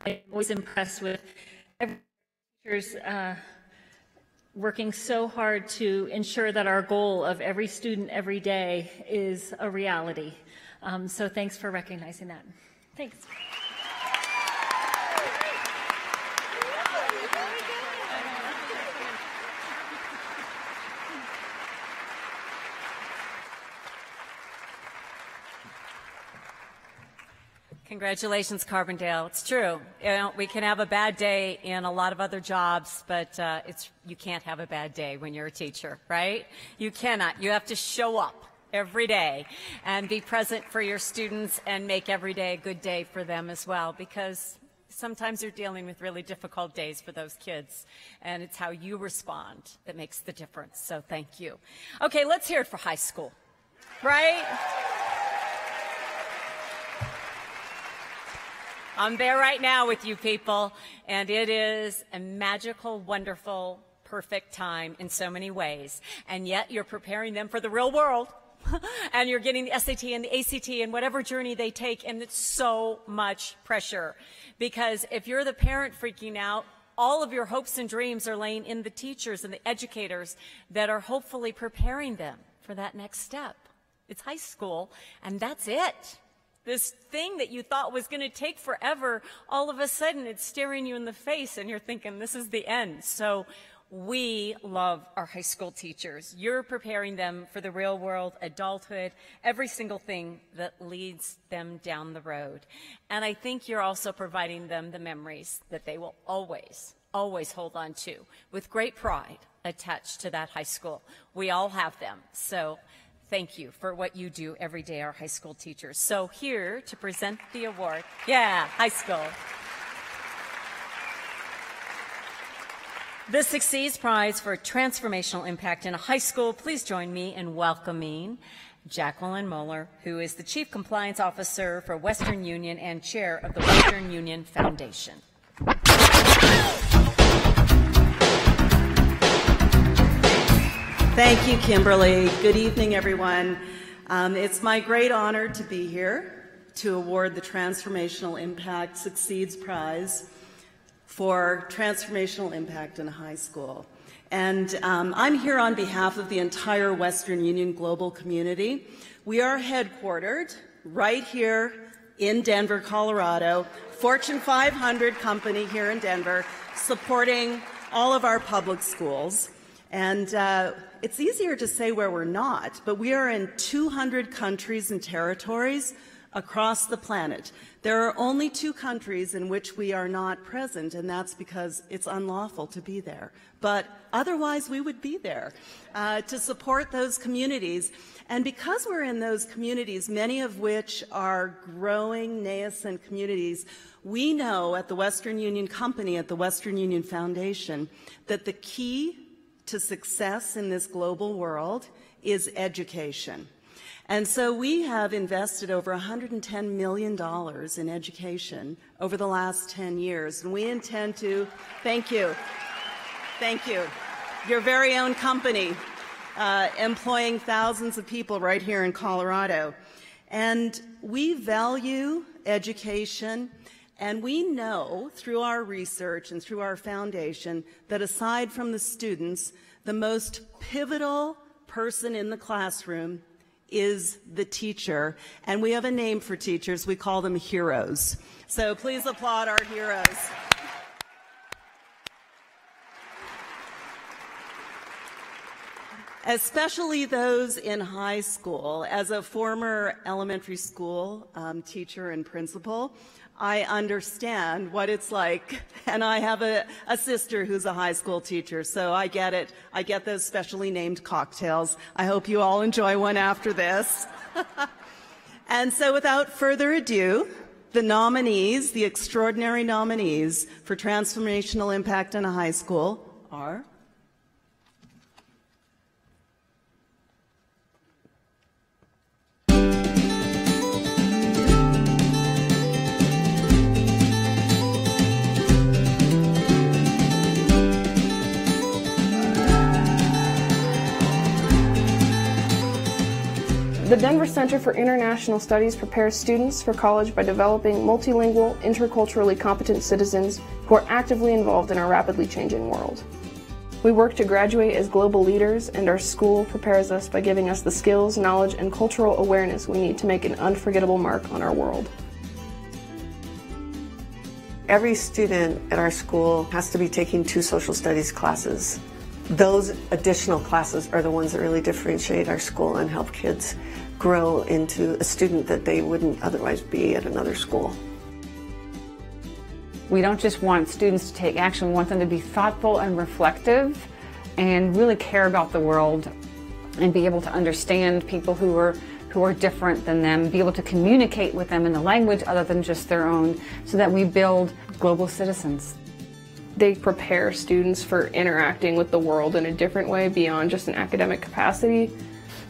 I'm always impressed with every teachers working so hard to ensure that our goal of every student every day is a reality. So thanks for recognizing that. Thanks. Congratulations, Carbondale. It's true. You know, we can have a bad day in a lot of other jobs, but you can't have a bad day when you're a teacher, right? You cannot. You have to show up every day and be present for your students and make every day a good day for them as well, because sometimes you're dealing with really difficult days for those kids, and it's how you respond that makes the difference. So thank you. Okay, let's hear it for high school, right? I'm there right now with you people, and it is a magical, wonderful, perfect time in so many ways, and yet you're preparing them for the real world, and you're getting the SAT and the ACT and whatever journey they take, and it's so much pressure, because if you're the parent freaking out, all of your hopes and dreams are laying in the teachers and the educators that are hopefully preparing them for that next step. It's high school, and that's it. This thing that you thought was going to take forever, all of a sudden it's staring you in the face and you're thinking this is the end. So we love our high school teachers. You're preparing them for the real world, adulthood, every single thing that leads them down the road. And I think you're also providing them the memories that they will always, always hold on to with great pride attached to that high school. We all have them. So thank you for what you do every day, our high school teachers. So here to present the award, yeah, high school. The Succeeds Prize for Transformational Impact in a High School. Please join me in welcoming Jacqueline Moeller, who is the Chief Compliance Officer for Western Union and Chair of the Western Union Foundation. Thank you, Kimberly. Good evening, everyone. It's my great honor to be here to award the Transformational Impact Succeeds Prize for Transformational Impact in a High School. And I'm here on behalf of the entire Western Union global community. We are headquartered right here in Denver, Colorado, Fortune 500 company here in Denver, supporting all of our public schools. And it's easier to say where we're not, but we are in 200 countries and territories across the planet. There are only 2 countries in which we are not present, and that's because it's unlawful to be there. But otherwise, we would be there to support those communities. And because we're in those communities, many of which are growing, nascent communities, we know at the Western Union Company, at the Western Union Foundation, that the key to success in this global world is education. And so we have invested over $110 million in education over the last 10 years, and we intend to, thank you, your very own company, employing thousands of people right here in Colorado. And we value education, and we know through our research and through our foundation that aside from the students, the most pivotal person in the classroom is the teacher. And we have a name for teachers. We call them heroes. So please applaud our heroes. Especially those in high school. As a former elementary school teacher and principal, I understand what it's like, and I have a sister who's a high school teacher, so I get it. I get those specially named cocktails. I hope you all enjoy one after this. And so without further ado, the nominees, the extraordinary nominees for Transformational Impact in a High School are... The Denver Center for International Studies prepares students for college by developing multilingual, interculturally competent citizens who are actively involved in our rapidly changing world. We work to graduate as global leaders, and our school prepares us by giving us the skills, knowledge, and cultural awareness we need to make an unforgettable mark on our world. Every student at our school has to be taking 2 social studies classes. Those additional classes are the ones that really differentiate our school and help kids grow into a student that they wouldn't otherwise be at another school. We don't just want students to take action, we want them to be thoughtful and reflective and really care about the world and be able to understand people who are different than them, be able to communicate with them in a language other than just their own, so that we build global citizens. They prepare students for interacting with the world in a different way beyond just an academic capacity.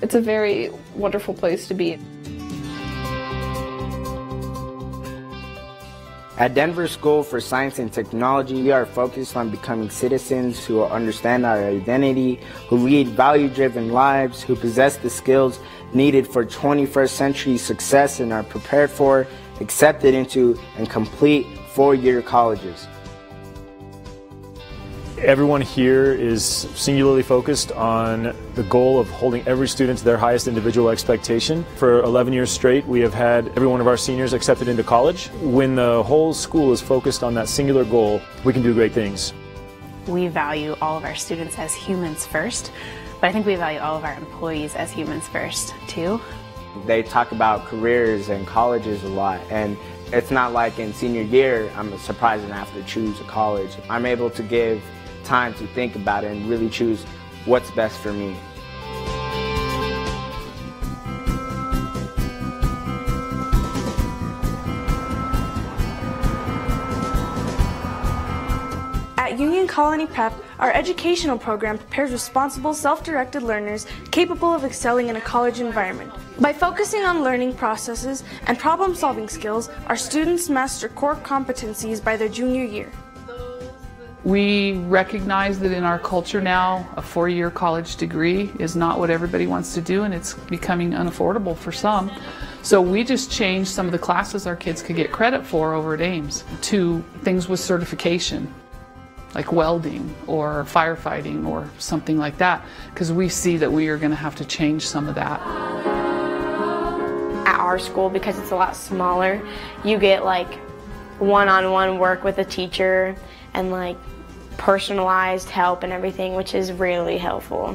It's a very wonderful place to be. At Denver School for Science and Technology, we are focused on becoming citizens who understand our identity, who lead value-driven lives, who possess the skills needed for 21st century success and are prepared for, accepted into, and complete 4-year colleges. Everyone here is singularly focused on the goal of holding every student to their highest individual expectation. For 11 years straight, we have had every one of our seniors accepted into college. When the whole school is focused on that singular goal, we can do great things. We value all of our students as humans first, but I think we value all of our employees as humans first, too. They talk about careers and colleges a lot, and it's not like in senior year, I'm surprised and have to choose a college. I'm able to give time to think about it and really choose what's best for me. At Union Colony Prep, our educational program prepares responsible, self-directed learners capable of excelling in a college environment. By focusing on learning processes and problem-solving skills, our students master core competencies by their junior year. We recognize that in our culture now, a 4-year college degree is not what everybody wants to do, and it's becoming unaffordable for some. So we just changed some of the classes our kids could get credit for over at Ames to things with certification, like welding or firefighting or something like that, because we see that we are going to have to change some of that. At our school, because it's a lot smaller, you get like one-on-one work with a teacher and like personalized help and everything, which is really helpful.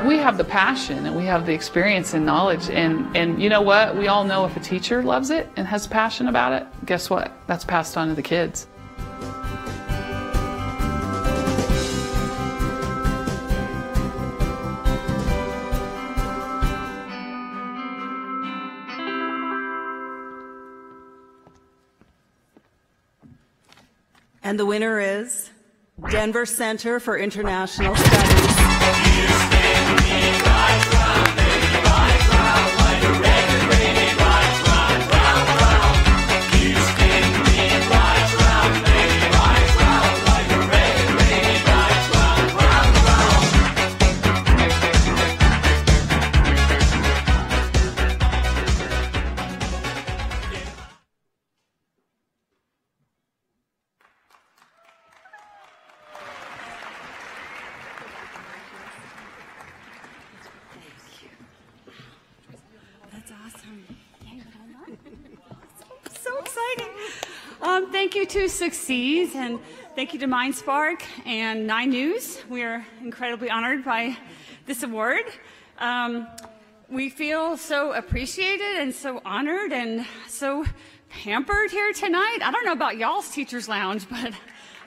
We have the passion and we have the experience and knowledge, and you know what? We all know if a teacher loves it and has passion about it, guess what? That's passed on to the kids. And the winner is Denver Center for International Studies. Thank you to Succeed, and thank you to MindSpark and 9 News. We are incredibly honored by this award. We feel so appreciated and so honored and so pampered here tonight. I don't know about y'all's Teacher's Lounge, but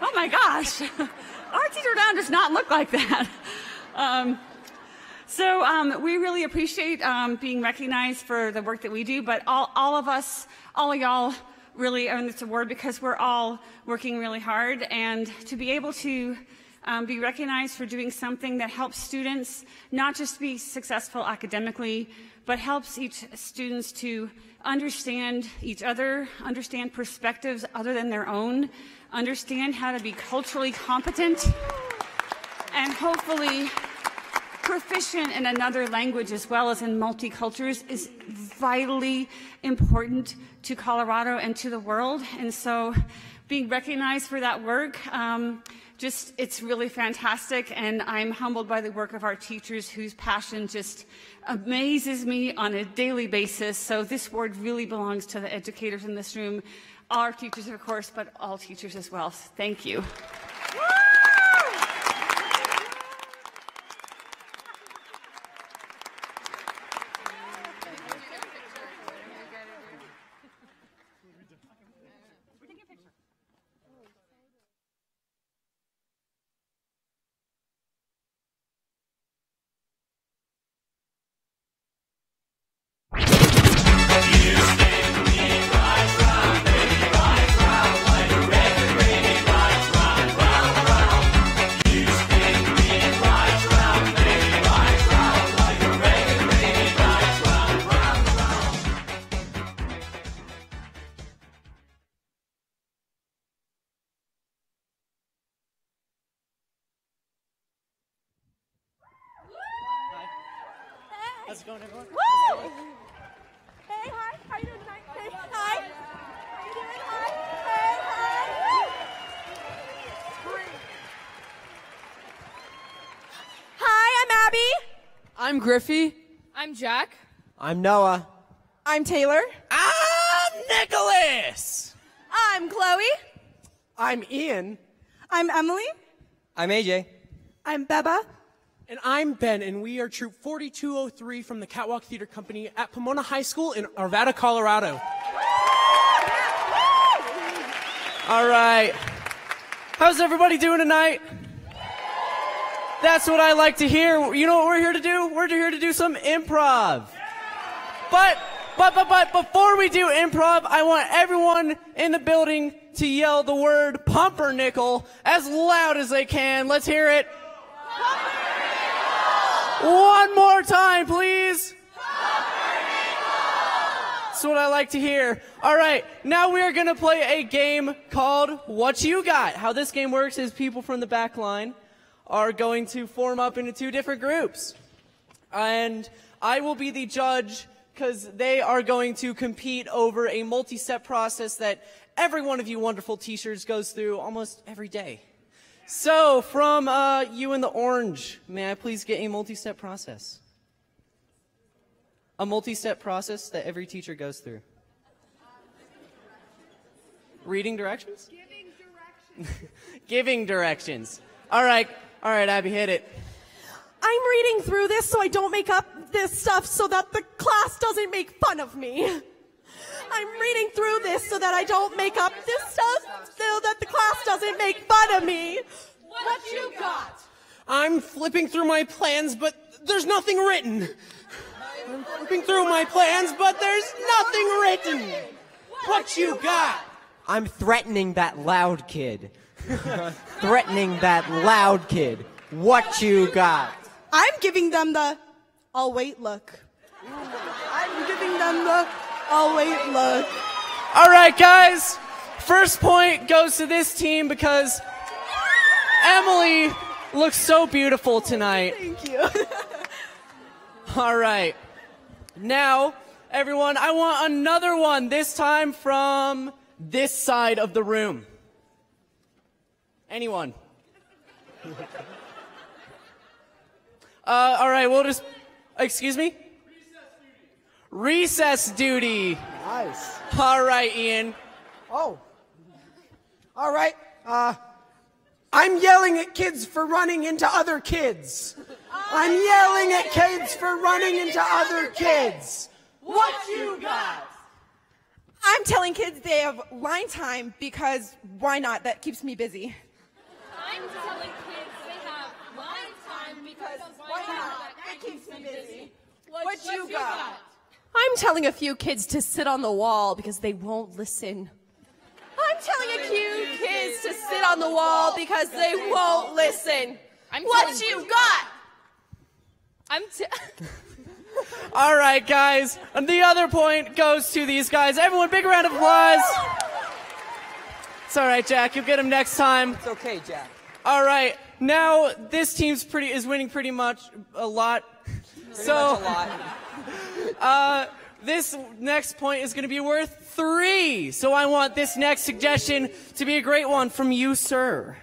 oh my gosh, our Teacher Lounge does not look like that. We really appreciate being recognized for the work that we do, but all of y'all really earn this award because we're all working really hard, and to be able to be recognized for doing something that helps students not just be successful academically, but helps each students to understand each other, understand perspectives other than their own, understand how to be culturally competent, and hopefully proficient in another language as well as in multicultures is vitally important to Colorado and to the world. And so being recognized for that work, it's really fantastic. And I'm humbled by the work of our teachers whose passion just amazes me on a daily basis. So this award really belongs to the educators in this room, all our teachers, of course, but all teachers as well. So thank you. How's it going, everyone? Woo! Hey, hi. How you doing tonight? Hey, hi. How you doing? Hi. Hey, hi. Woo! Hi, I'm Abby. I'm Griffey. I'm Jack. I'm Noah. I'm Taylor. I'm Nicholas. I'm Chloe. I'm Ian. I'm Emily. I'm AJ. I'm Beba. And I'm Ben, and we are Troop 4203 from the Catwalk Theater Company at Pomona High School in Arvada, Colorado. All right. How's everybody doing tonight? That's what I like to hear. You know what we're here to do? We're here to do some improv. But before we do improv, I want everyone in the building to yell the word pumpernickel as loud as they can. Let's hear it. One more time, please. That's what I like to hear. All right, now we are going to play a game called What You Got. How this game works is people from the back line are going to form up into 2 different groups. And I will be the judge because they are going to compete over a multi-step process that every one of you wonderful teachers goes through almost every day. So, from you in the orange, may I please get a multi-step process? A multi-step process that every teacher goes through. Reading directions? Giving directions. Giving directions. All right, Abby, hit it. I'm reading through this so I don't make up this stuff so that the class doesn't make fun of me. I'm reading through this so that I don't make up this stuff so that the class doesn't make fun of me. What you got? I'm flipping through my plans, but there's nothing written. I'm flipping through my plans, but there's nothing written. What you got? I'm threatening that loud kid. threatening that loud kid. What you got? I'm giving them the, I'll wait look. I'm giving them the, I'll wait look. All right, guys. First point goes to this team because Emily looks so beautiful tonight. Thank you. All right. Now, everyone, I want another one, this time from this side of the room. Anyone? All right, we'll just, excuse me? Recess duty. Nice. All right, Ian. Oh. All right. I'm yelling at kids for running into other kids. I'm yelling at kids for running into other kids. What you got? I'm telling kids they have line time because why not? That keeps me busy. I'm telling kids they have line time because why not? That keeps me busy. What you got? I'm telling a few kids to sit on the wall because they won't listen. I'm telling a few kids to sit on the wall because they won't listen. What you got? All right, guys. And the other point goes to these guys. Everyone, big round of applause. It's all right, Jack. You'll get him next time. It's okay, Jack. All right. Now, this team's is winning pretty much a lot. This next point is going to be worth 3. So I want this next suggestion to be a great one from you, sir.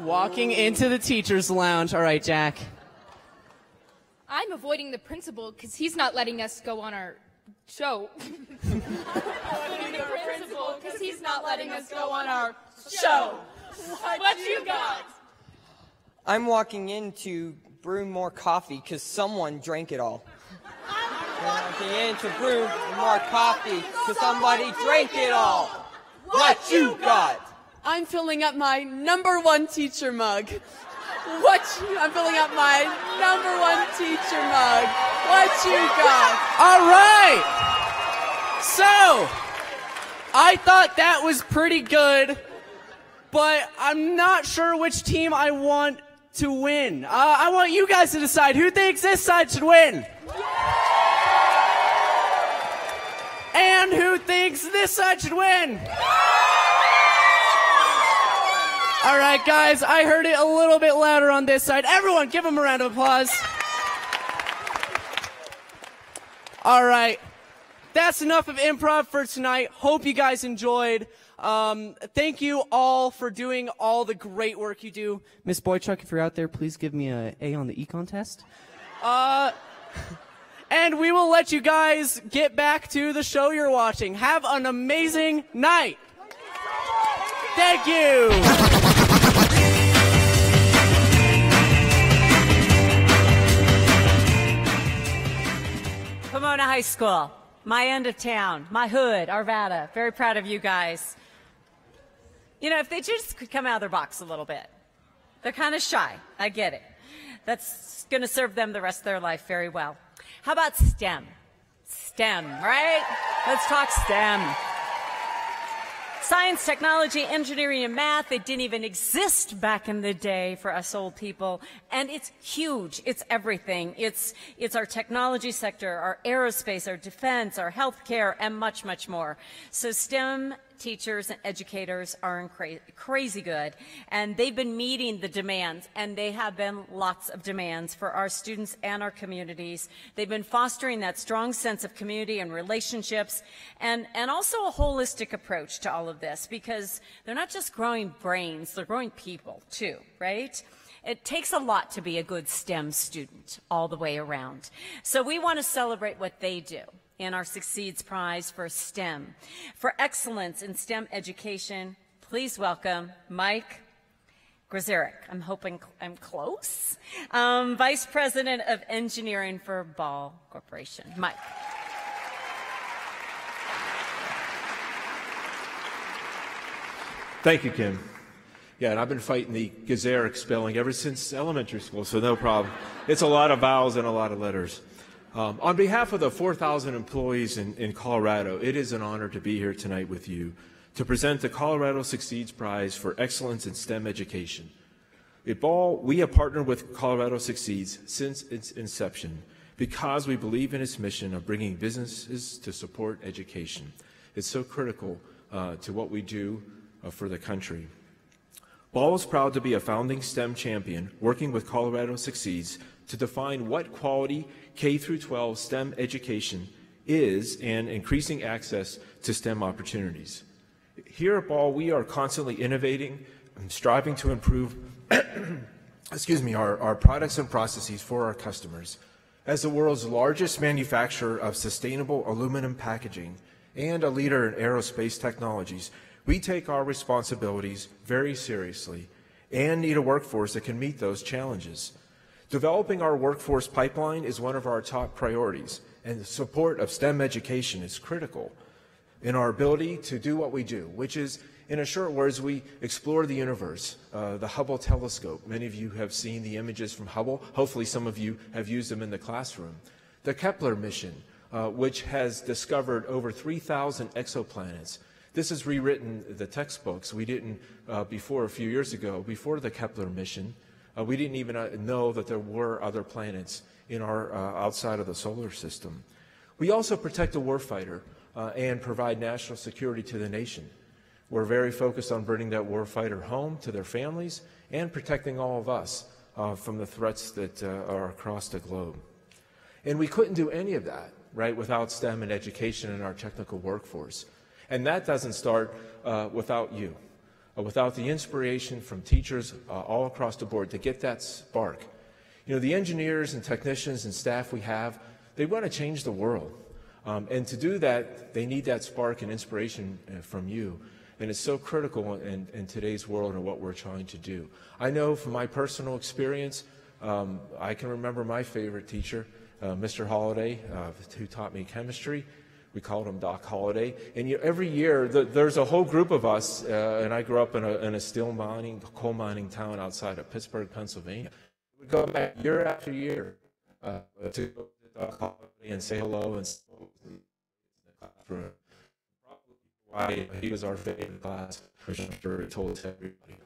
Walking into the teacher's lounge. All right, Jack. I'm avoiding the principal because he's not letting us go on our show. Avoiding the principal because he's not letting us go on our show. What you got? I'm walking in to brew more coffee because someone drank it all. I'm walking in to brew more coffee because somebody drank it all. What you got? I'm filling up my #1 teacher mug. I'm filling up my #1 teacher mug. What you got? All right. So, I thought that was pretty good, but I'm not sure which team I want to win. I want you guys to decide who thinks this side should win. And who thinks this side should win. All right, guys, I heard it a little bit louder on this side. Everyone, give them a round of applause. All right, that's enough of improv for tonight. Hope you guys enjoyed. Thank you all for doing all the great work you do. Miss Boychuk, if you're out there, please give me an A on the econ test. And we will let you guys get back to the show you're watching. Have an amazing night. Thank you. Pomona High School, my end of town, my hood, Arvada. Very proud of you guys. You know, if they just could come out of their box a little bit. They're kind of shy. I get it. That's going to serve them the rest of their life very well. How about STEM? STEM, right? Let's talk STEM. Science, technology, engineering, and math, they didn't even exist back in the day for us old people. And it's huge. It's everything. It's our technology sector, our aerospace, our defense, our healthcare, and much, much more. So STEM teachers and educators are crazy good, and they've been meeting the demands, and they have been lots of demands for our students and our communities. They've been fostering that strong sense of community and relationships, and also a holistic approach to all of this, because they're not just growing brains, they're growing people too, right? It takes a lot to be a good STEM student all the way around. So we want to celebrate what they do in our Succeeds Prize for STEM. For excellence in STEM education, please welcome Mike Grzerik. I'm hoping I'm close. Vice President of Engineering for Ball Corporation. Mike. Thank you, Kim. Yeah, and I've been fighting the Grzerik spelling ever since elementary school, so no problem. It's a lot of vowels and a lot of letters. On behalf of the 4,000 employees in Colorado, it is an honor to be here tonight with you to present the Colorado Succeeds Prize for Excellence in STEM Education. At Ball, we have partnered with Colorado Succeeds since its inception because we believe in its mission of bringing businesses to support education. It's so critical to what we do for the country. Ball is proud to be a founding STEM champion working with Colorado Succeeds to define what quality K-12 STEM education is and increasing access to STEM opportunities. Here at Ball, we are constantly innovating and striving to improve our products and processes for our customers. As the world's largest manufacturer of sustainable aluminum packaging and a leader in aerospace technologies, we take our responsibilities very seriously and need a workforce that can meet those challenges. Developing our workforce pipeline is one of our top priorities, and the support of STEM education is critical in our ability to do what we do, which is, in a short words, we explore the universe, the Hubble telescope. Many of you have seen the images from Hubble. Hopefully some of you have used them in the classroom. The Kepler mission, which has discovered over 3,000 exoplanets. This has rewritten the textbooks. We didn't, before a few years ago, before the Kepler mission, we didn't even know that there were other planets in our outside of the solar system. We also protect the warfighter and provide national security to the nation. We're very focused on bringing that warfighter home to their families and protecting all of us from the threats that are across the globe. And we couldn't do any of that, right, without STEM and education in our technical workforce. And that doesn't start without you, without the inspiration from teachers all across the board to get that spark. You know, the engineers and technicians and staff we have, they want to change the world. And to do that, they need that spark and inspiration from you. And it's so critical in today's world and what we're trying to do. I know from my personal experience, I can remember my favorite teacher, Mr. Holliday, who taught me chemistry. We called him Doc Holliday. And every year, there's a whole group of us, and I grew up in a steel mining, coal mining town outside of Pittsburgh, Pennsylvania. We go back year after year to Doc Holliday and say hello and for why he was our favorite class, which I'm sure he told us everybody.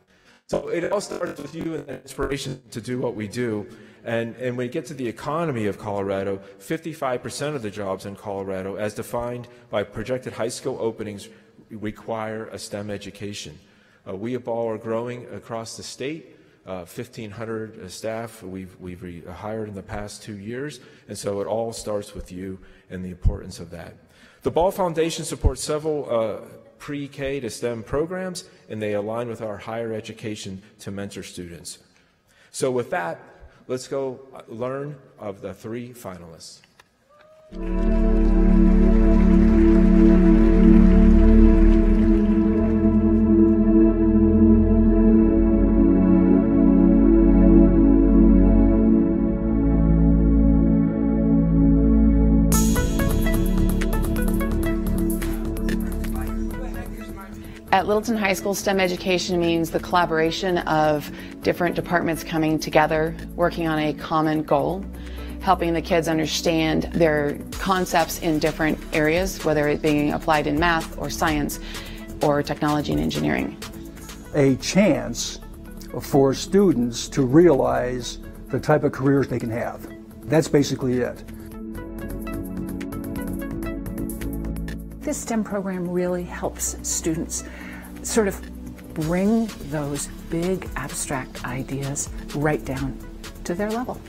So it all starts with you and the inspiration to do what we do. And when we get to the economy of Colorado, 55% of the jobs in Colorado, as defined by projected high school openings, require a STEM education. We at Ball are growing across the state. 1,500 staff we've hired in the past 2 years. And so it all starts with you and the importance of that. The Ball Foundation supports several pre-K to STEM programs, and they align with our higher education to mentor students. So with that, let's go learn of the 3 finalists. At Littleton High School, STEM education means the collaboration of different departments coming together, working on a common goal, helping the kids understand their concepts in different areas, whether it being applied in math or science or technology and engineering. A chance for students to realize the type of careers they can have. That's basically it. This STEM program really helps students sort of bring those big abstract ideas right down to their level.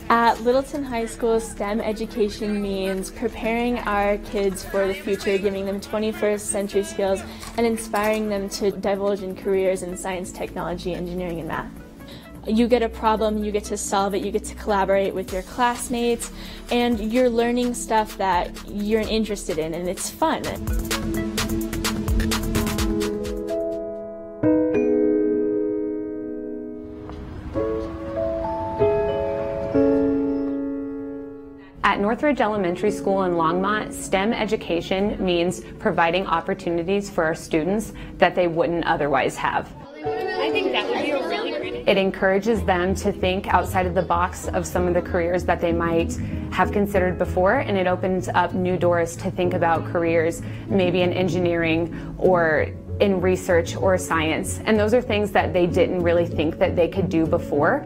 At Littleton High School, STEM education means preparing our kids for the future, giving them 21st century skills, and inspiring them to divulge in careers in science, technology, engineering, and math. You get a problem, you get to solve it, you get to collaborate with your classmates, and you're learning stuff that you're interested in, and it's fun. At Northridge Elementary School in Longmont, STEM education means providing opportunities for our students that they wouldn't otherwise have. I think that would be a really great idea. It encourages them to think outside of the box of some of the careers that they might have considered before, and it opens up new doors to think about careers, maybe in engineering or in research or science. And those are things that they didn't really think that they could do before.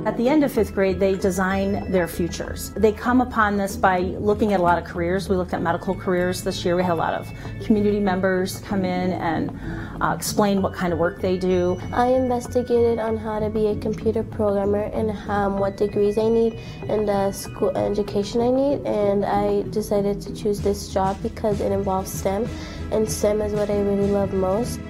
At the end of 5th grade, they design their futures. They come upon this by looking at a lot of careers. We looked at medical careers this year. We had a lot of community members come in and explain what kind of work they do. I investigated on how to be a computer programmer and what degrees I need and the school education I need, and I decided to choose this job because it involves STEM, and STEM is what I really love most.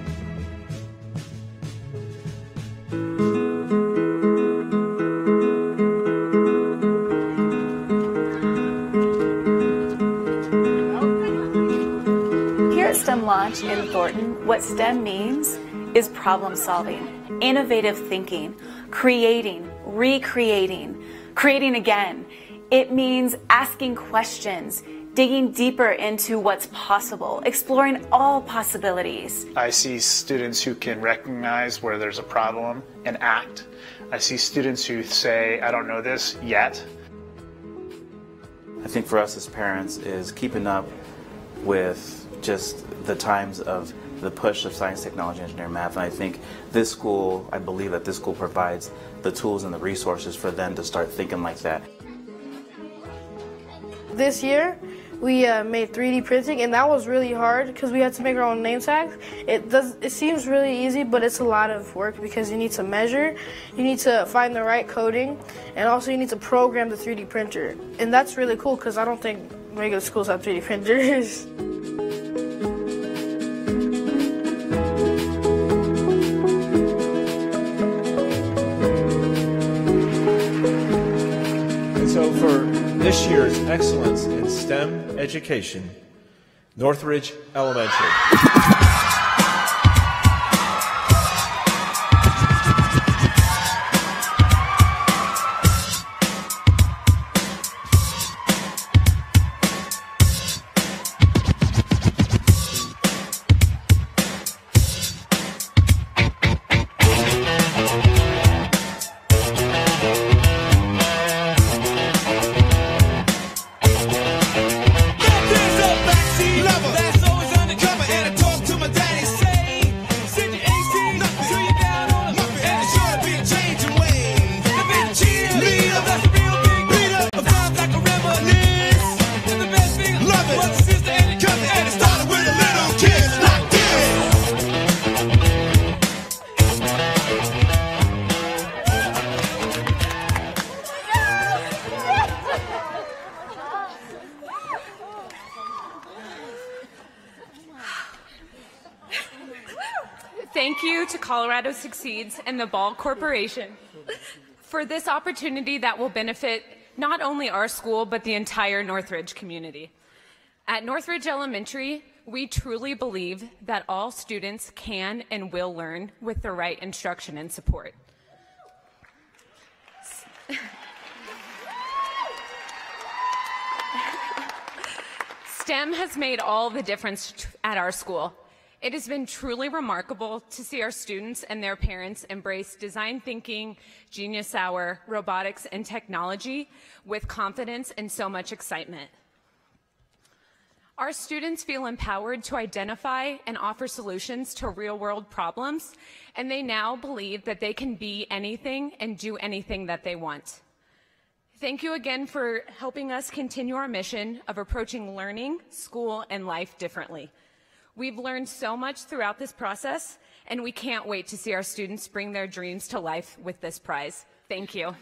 Launch in Thornton, what STEM means is problem solving, innovative thinking, creating, recreating, creating again. It means asking questions, digging deeper into what's possible, exploring all possibilities. I see students who can recognize where there's a problem and act. I see students who say, I don't know this yet. I think for us as parents is keeping up with just the times of the push of science, technology, engineering, math. And I think this school, I believe that this school provides the tools and the resources for them to start thinking like that. This year, we made 3D printing, and that was really hard because we had to make our own name tags. It seems really easy, but it's a lot of work because you need to measure, you need to find the right coding, and also you need to program the 3D printer. And that's really cool because I don't think regular schools have 3D printers. So for this year's Excellence in STEM Education, Northridge Elementary. Thank you to Colorado Succeeds and the Ball Corporation for this opportunity that will benefit not only our school, but the entire Northridge community. At Northridge Elementary, we truly believe that all students can and will learn with the right instruction and support. STEM has made all the difference at our school. It has been truly remarkable to see our students and their parents embrace design thinking, genius hour, robotics, and technology with confidence and so much excitement. Our students feel empowered to identify and offer solutions to real-world problems, and they now believe that they can be anything and do anything that they want. Thank you again for helping us continue our mission of approaching learning, school, and life differently. We've learned so much throughout this process, and we can't wait to see our students bring their dreams to life with this prize. Thank you.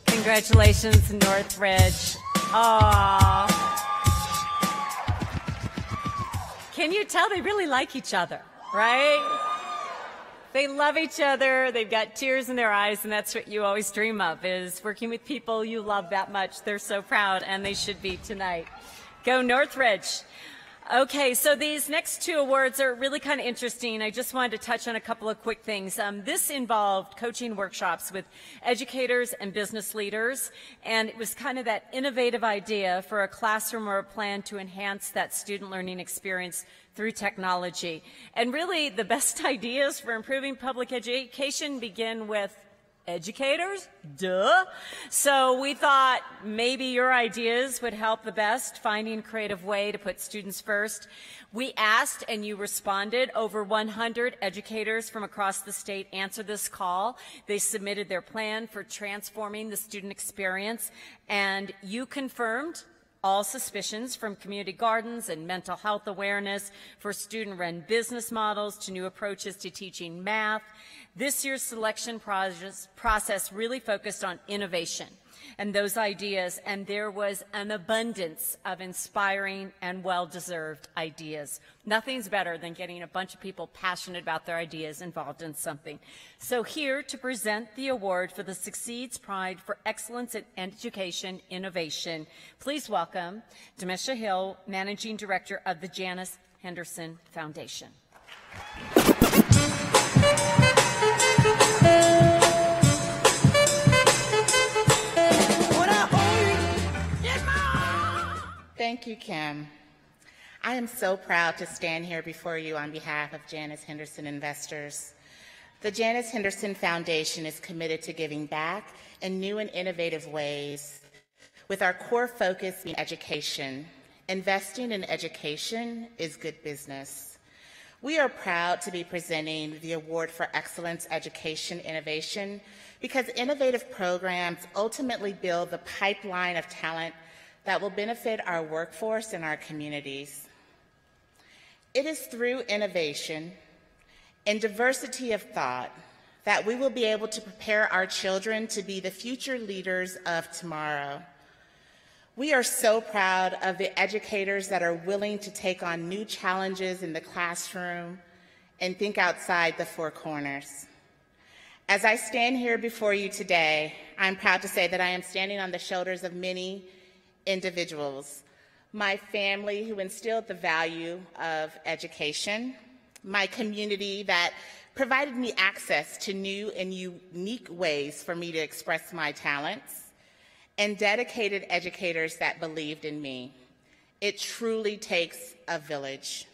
Congratulations, Northridge. Aww. Can you tell they really like each other, right? They love each other. They've got tears in their eyes, and that's what you always dream of, is working with people you love that much. They're so proud, and they should be tonight. Go Northridge. Okay, so these next two awards are really kind of interesting. I just wanted to touch on a couple of quick things. This involved coaching workshops with educators and business leaders, and it was kind of that innovative idea for a classroom or a plan to enhance that student learning experience through technology. And really, the best ideas for improving public education begin with educators, duh. So we thought maybe your ideas would help the best, finding a creative way to put students first. We asked and you responded. Over 100 educators from across the state answered this call. They submitted their plan for transforming the student experience, and you confirmed all suspicions, from community gardens and mental health awareness for student-run business models to new approaches to teaching math. This year's selection process really focused on innovation and those ideas, and there was an abundance of inspiring and well-deserved ideas. Nothing's better than getting a bunch of people passionate about their ideas involved in something. So here to present the award for the Succeeds Pride for Excellence in Education Innovation, please welcome Demisha Hill, Managing Director of the Janice Henderson Foundation. Thank you, Kim. I am so proud to stand here before you on behalf of Janice Henderson investors. The Janice Henderson Foundation is committed to giving back in new and innovative ways, with our core focus being education. Investing in education is good business. We are proud to be presenting the Award for Excellence Education Innovation because innovative programs ultimately build the pipeline of talent that will benefit our workforce and our communities. It is through innovation and diversity of thought that we will be able to prepare our children to be the future leaders of tomorrow. We are so proud of the educators that are willing to take on new challenges in the classroom and think outside the four corners. As I stand here before you today, I'm proud to say that I am standing on the shoulders of many individuals, my family who instilled the value of education, my community that provided me access to new and unique ways for me to express my talents, and dedicated educators that believed in me. It truly takes a village.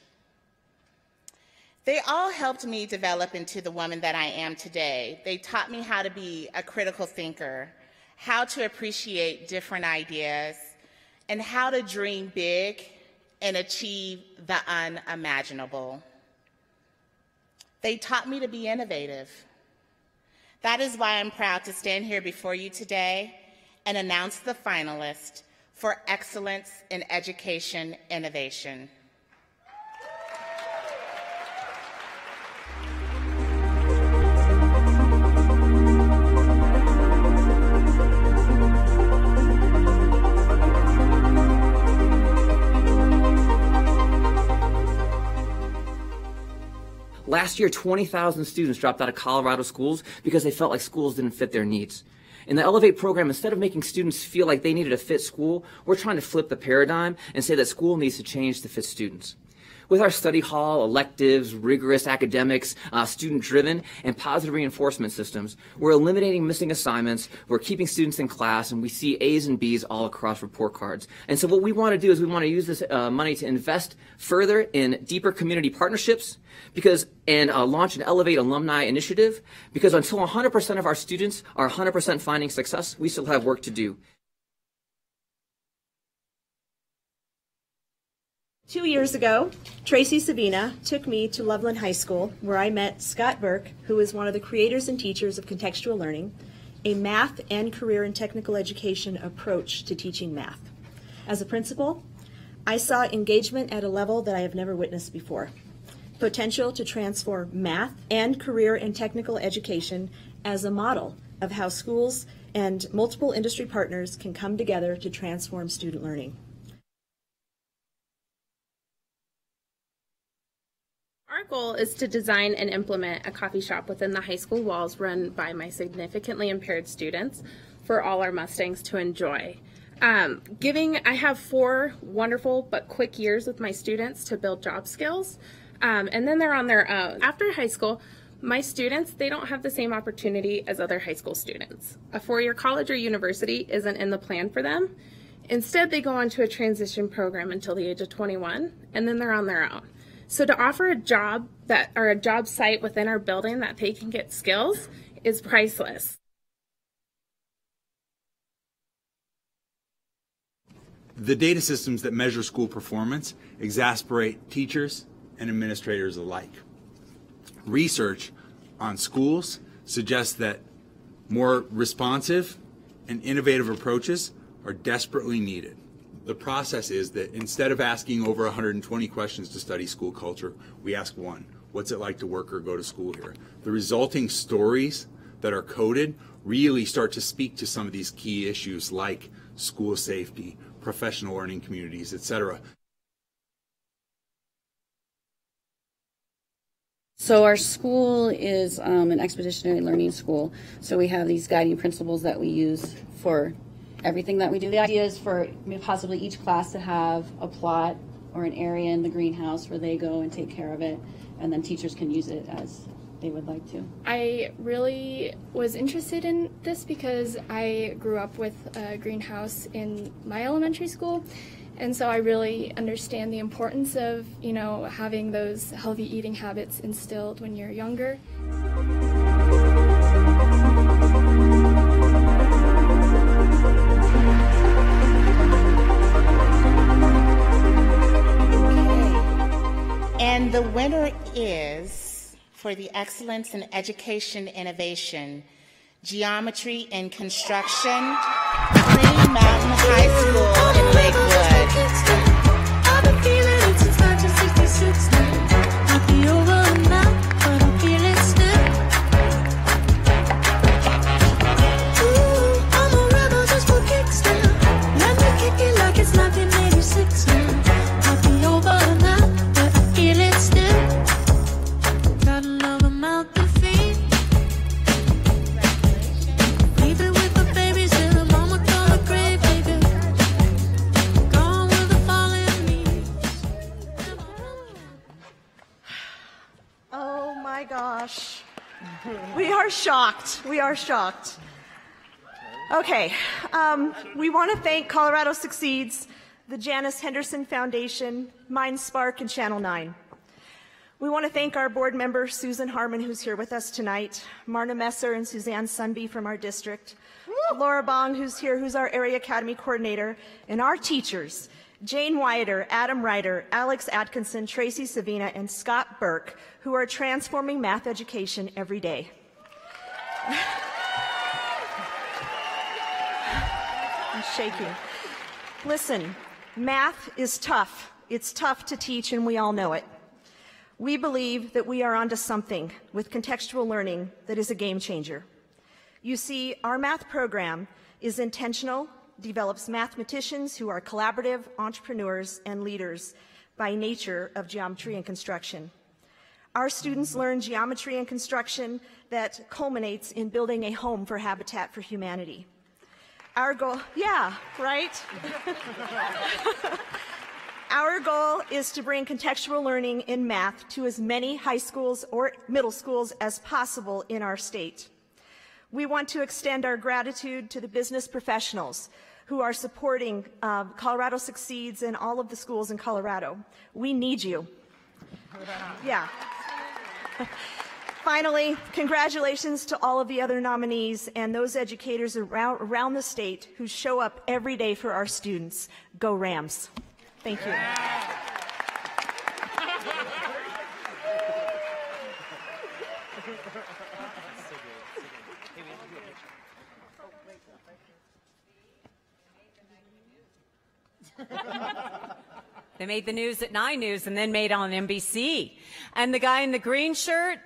They all helped me develop into the woman that I am today. They taught me how to be a critical thinker, how to appreciate different ideas, and how to dream big and achieve the unimaginable. They taught me to be innovative. That is why I'm proud to stand here before you today and announce the finalist for Excellence in Education Innovation. Last year, 20,000 students dropped out of Colorado schools because they felt like schools didn't fit their needs. In the Elevate program, instead of making students feel like they needed a fit school, we're trying to flip the paradigm and say that school needs to change to fit students. With our study hall, electives, rigorous academics, student-driven, and positive reinforcement systems, we're eliminating missing assignments, we're keeping students in class, and we see A's and B's all across report cards. And so what we want to do is we want to use this money to invest further in deeper community partnerships and launch an Elevate Alumni Initiative, because until 100% of our students are 100% finding success, we still have work to do. 2 years ago, Tracy Sabina took me to Loveland High School, where I met Scott Burke, who is one of the creators and teachers of contextual learning, a math and career and technical education approach to teaching math. As a principal, I saw engagement at a level that I have never witnessed before. Potential to transform math and career and technical education as a model of how schools and multiple industry partners can come together to transform student learning. Our goal is to design and implement a coffee shop within the high school walls run by my significantly impaired students for all our Mustangs to enjoy. I have 4 wonderful but quick years with my students to build job skills, and then they're on their own. After high school, my students, they don't have the same opportunity as other high school students. A 4-year college or university isn't in the plan for them. Instead, they go on to a transition program until the age of 21, and then they're on their own. So to offer a job or a job site within our building that they can get skills is priceless. The data systems that measure school performance exasperate teachers and administrators alike. Research on schools suggests that more responsive and innovative approaches are desperately needed. The process is that instead of asking over 120 questions to study school culture, we ask one: what's it like to work or go to school here? The resulting stories that are coded really start to speak to some of these key issues like school safety, professional learning communities, etc. So our school is an expeditionary learning school. So we have these guiding principles that we use for everything that we do. The idea is for possibly each class to have a plot or an area in the greenhouse where they go and take care of it, and then teachers can use it as they would like to. I really was interested in this because I grew up with a greenhouse in my elementary school, and so I really understand the importance of, having those healthy eating habits instilled when you're younger. And the winner is, for the Excellence in Education Innovation, Geometry and Construction, Green Mountain High School in Lakewood. I've been feeling it since 1966 now. Might be over now, but I'm feeling still. Ooh, I'm a rebel just for kicks now. Let me kick it like it's 1986 now. Might be over now, but I feel it still. Got another mouth to feed. Weeping with the babies in the mama call a grave digger. Gone with the fallen leaves. Oh my gosh. We are shocked. We are shocked. Okay, we want to thank Colorado Succeeds, the Janice Henderson Foundation, MindSpark, and Channel 9. We want to thank our board member, Susan Harmon, who's here with us tonight, Marna Messer and Suzanne Sunby from our district, Laura Bong, who's here, who's our Area Academy Coordinator, and our teachers, Jane Wyatter, Adam Ryder, Alex Atkinson, Tracy Savina, and Scott Burke, who are transforming math education every day. I'm shaking. Listen, math is tough. It's tough to teach, and we all know it. We believe that we are onto something with contextual learning that is a game changer. You see, our math program is intentional, develops mathematicians who are collaborative entrepreneurs and leaders by nature of geometry and construction. Our students learn geometry and construction that culminates in building a home for Habitat for Humanity. Our goal, yeah, right? Our goal is to bring contextual learning in math to as many high schools or middle schools as possible in our state. We want to extend our gratitude to the business professionals who are supporting Colorado Succeeds and all of the schools in Colorado. We need you. Yeah. Finally, congratulations to all of the other nominees and those educators around the state who show up every day for our students. Go Rams. Thank you. They made the news at 9 News and then made on NBC. And the guy in the green shirt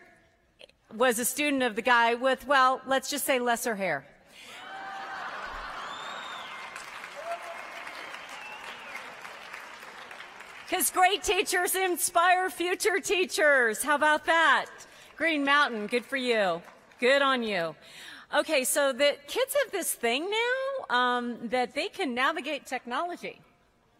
was a student of the guy with, well, let's just say lesser hair. Because great teachers inspire future teachers. How about that? Green Mountain, good for you. Good on you. Okay, so the kids have this thing that they can navigate technology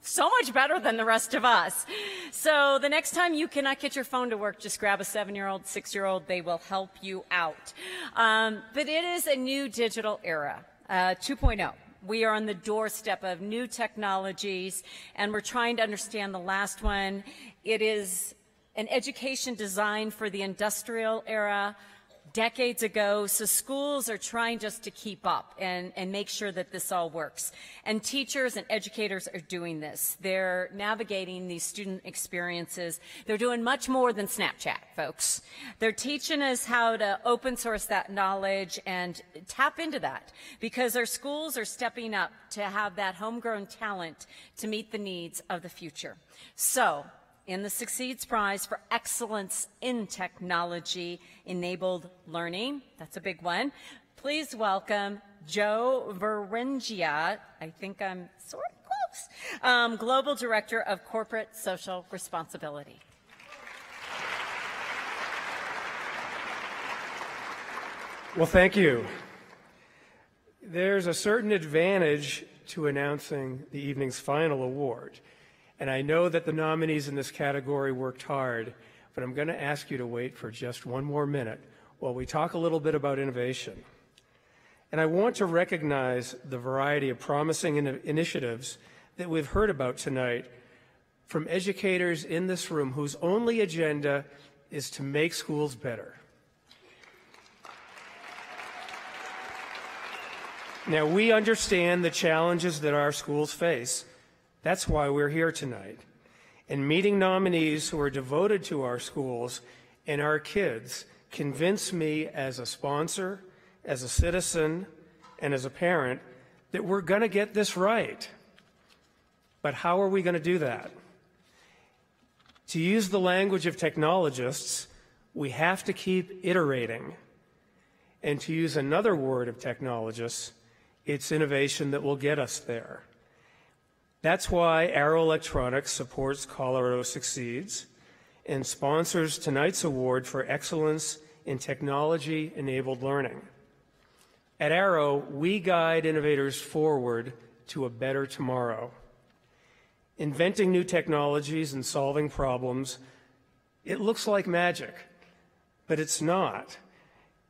so much better than the rest of us. So the next time you cannot get your phone to work, just grab a 7-year-old, 6-year-old. They will help you out. But it is a new digital era, 2.0. We are on the doorstep of new technologies, and we're trying to understand the last one. It is an education designed for the industrial era decades ago, so schools are trying just to keep up and make sure that this all works. And teachers and educators are doing this. They're navigating these student experiences. They're doing much more than Snapchat, folks. They're teaching us how to open source that knowledge and tap into that, because our schools are stepping up to have that homegrown talent to meet the needs of the future. So, in the Succeeds Prize for Excellence in Technology-Enabled Learning, that's a big one, please welcome Joe Varengia, I think I'm sort of close, Global Director of Corporate Social Responsibility. Well, thank you. There's a certain advantage to announcing the evening's final award. And I know that the nominees in this category worked hard, but I'm going to ask you to wait for just one more minute while we talk a little bit about innovation. And I want to recognize the variety of promising initiatives that we've heard about tonight from educators in this room whose only agenda is to make schools better. Now, we understand the challenges that our schools face. That's why we're here tonight. And meeting nominees who are devoted to our schools and our kids convince me as a sponsor, as a citizen, and as a parent that we're going to get this right. But how are we going to do that? To use the language of technologists, we have to keep iterating. And to use another word of technologists, it's innovation that will get us there. That's why Arrow Electronics supports Colorado Succeeds and sponsors tonight's award for excellence in technology-enabled learning. At Arrow, we guide innovators forward to a better tomorrow. Inventing new technologies and solving problems, it looks like magic, but it's not.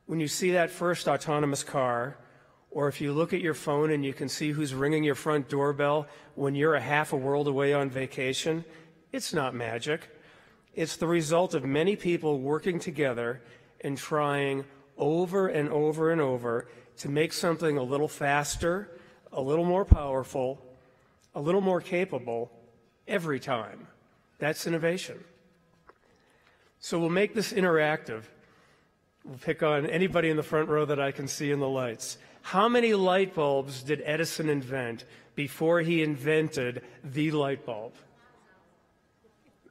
When you see that first autonomous car, or if you look at your phone and you can see who's ringing your front doorbell when you're a half a world away on vacation, it's not magic. It's the result of many people working together and trying over and over and over to make something a little faster, a little more powerful, a little more capable every time. That's innovation. So we'll make this interactive. We'll pick on anybody in the front row that I can see in the lights. How many light bulbs did Edison invent before he invented the light bulb?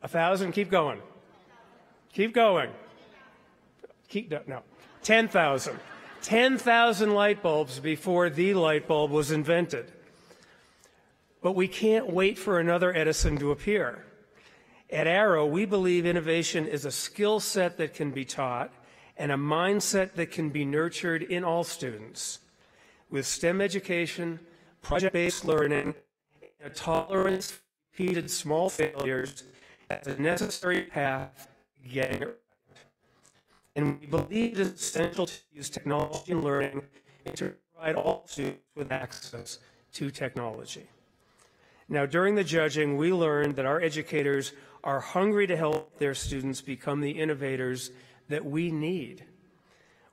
1,000? Keep going. Keep going. No. 10,000. 10,000 light bulbs before the light bulb was invented. But we can't wait for another Edison to appear. At Arrow, we believe innovation is a skill set that can be taught and a mindset that can be nurtured in all students. With STEM education, project-based learning, and a tolerance for repeated small failures as a necessary path to getting it right. And we believe it is essential to use technology and learning and to provide all students with access to technology. Now, during the judging, we learned that our educators are hungry to help their students become the innovators that we need.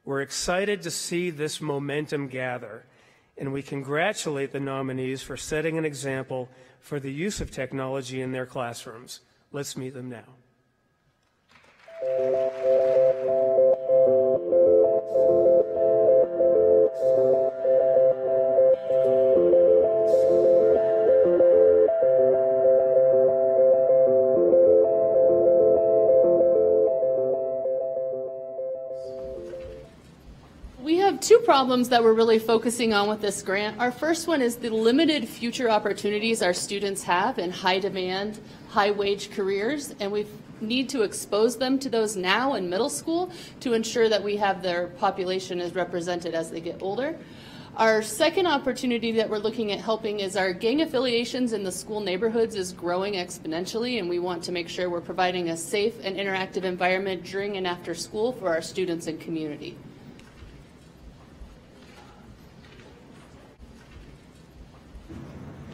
We're excited to see this momentum gather, and we congratulate the nominees for setting an example for the use of technology in their classrooms. Let's meet them now. Two problems that we're really focusing on with this grant. Our first one is the limited future opportunities our students have in high demand, high wage careers, and we need to expose them to those now in middle school to ensure that we have their population as represented as they get older. Our second opportunity that we're looking at helping is our gang affiliations in the school neighborhoods is growing exponentially, and we want to make sure we're providing a safe and interactive environment during and after school for our students and community.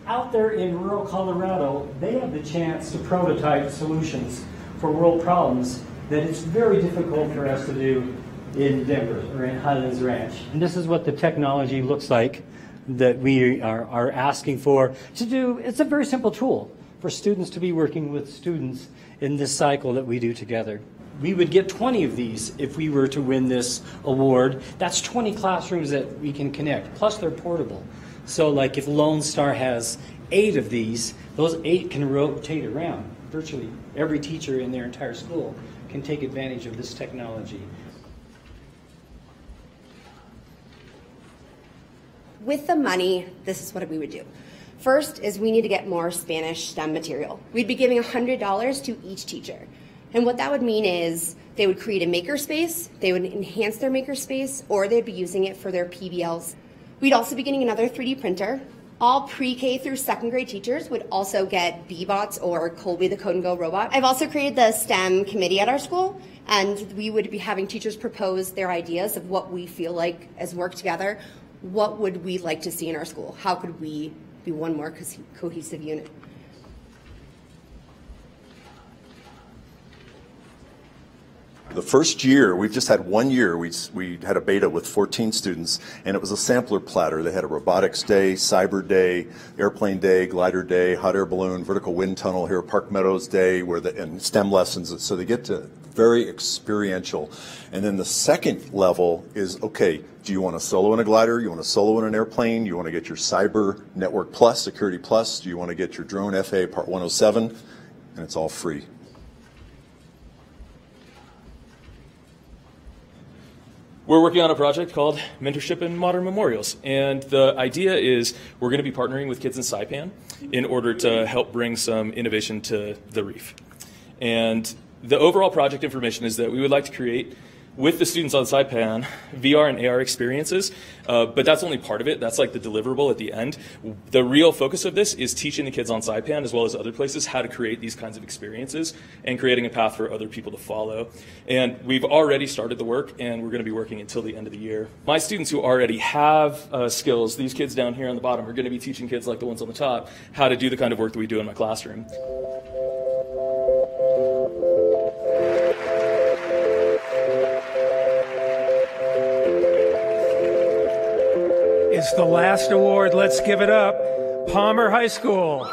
Out there in rural Colorado, they have the chance to prototype solutions for world problems that it's very difficult for us to do in Denver or in Highlands Ranch. And this is what the technology looks like that we are asking for to do. It's a very simple tool for students to be working with students in this cycle that we do together. We would get 20 of these if we were to win this award. That's 20 classrooms that we can connect, plus they're portable. So like if Lone Star has 8 of these, those 8 can rotate around. Virtually every teacher in their entire school can take advantage of this technology. With the money, this is what we would do. First is we need to get more Spanish STEM material. We'd be giving $100 to each teacher. And what that would mean is they would create a makerspace, they would enhance their makerspace, or they'd be using it for their PBLs. We'd also be getting another 3D printer. All pre-K through 2nd grade teachers would also get B-Bots or Colby the Code and Go robot. I've also created the STEM committee at our school, and we would be having teachers propose their ideas of what we feel like as work together. What would we like to see in our school? How could we be one more cohesive unit? The first year, we've just had 1 year, we had a beta with 14 students, and it was a sampler platter. They had a robotics day, cyber day, airplane day, glider day, hot air balloon, vertical wind tunnel here, Park Meadows day, and STEM lessons. So they get to very experiential. And then the second level is, okay, do you want to solo in a glider? You want to solo in an airplane? You want to get your Cyber Network Plus, Security Plus? Do you want to get your Drone FA Part 107? And it's all free. We're working on a project called Mentorship in Modern Memorials, and the idea is we're going to be partnering with kids in Saipan in order to help bring some innovation to the reef. And the overall project information is that we would like to create, with the students on Saipan, VR and AR experiences, but that's only part of it. That's like the deliverable at the end. The real focus of this is teaching the kids on Saipan, as well as other places, how to create these kinds of experiences and creating a path for other people to follow. And we've already started the work, and we're going to be working until the end of the year. My students who already have skills, these kids down here on the bottom, are going to be teaching kids like the ones on the top how to do the kind of work that we do in my classroom. It's the last award. Let's give it up. Palmer High School.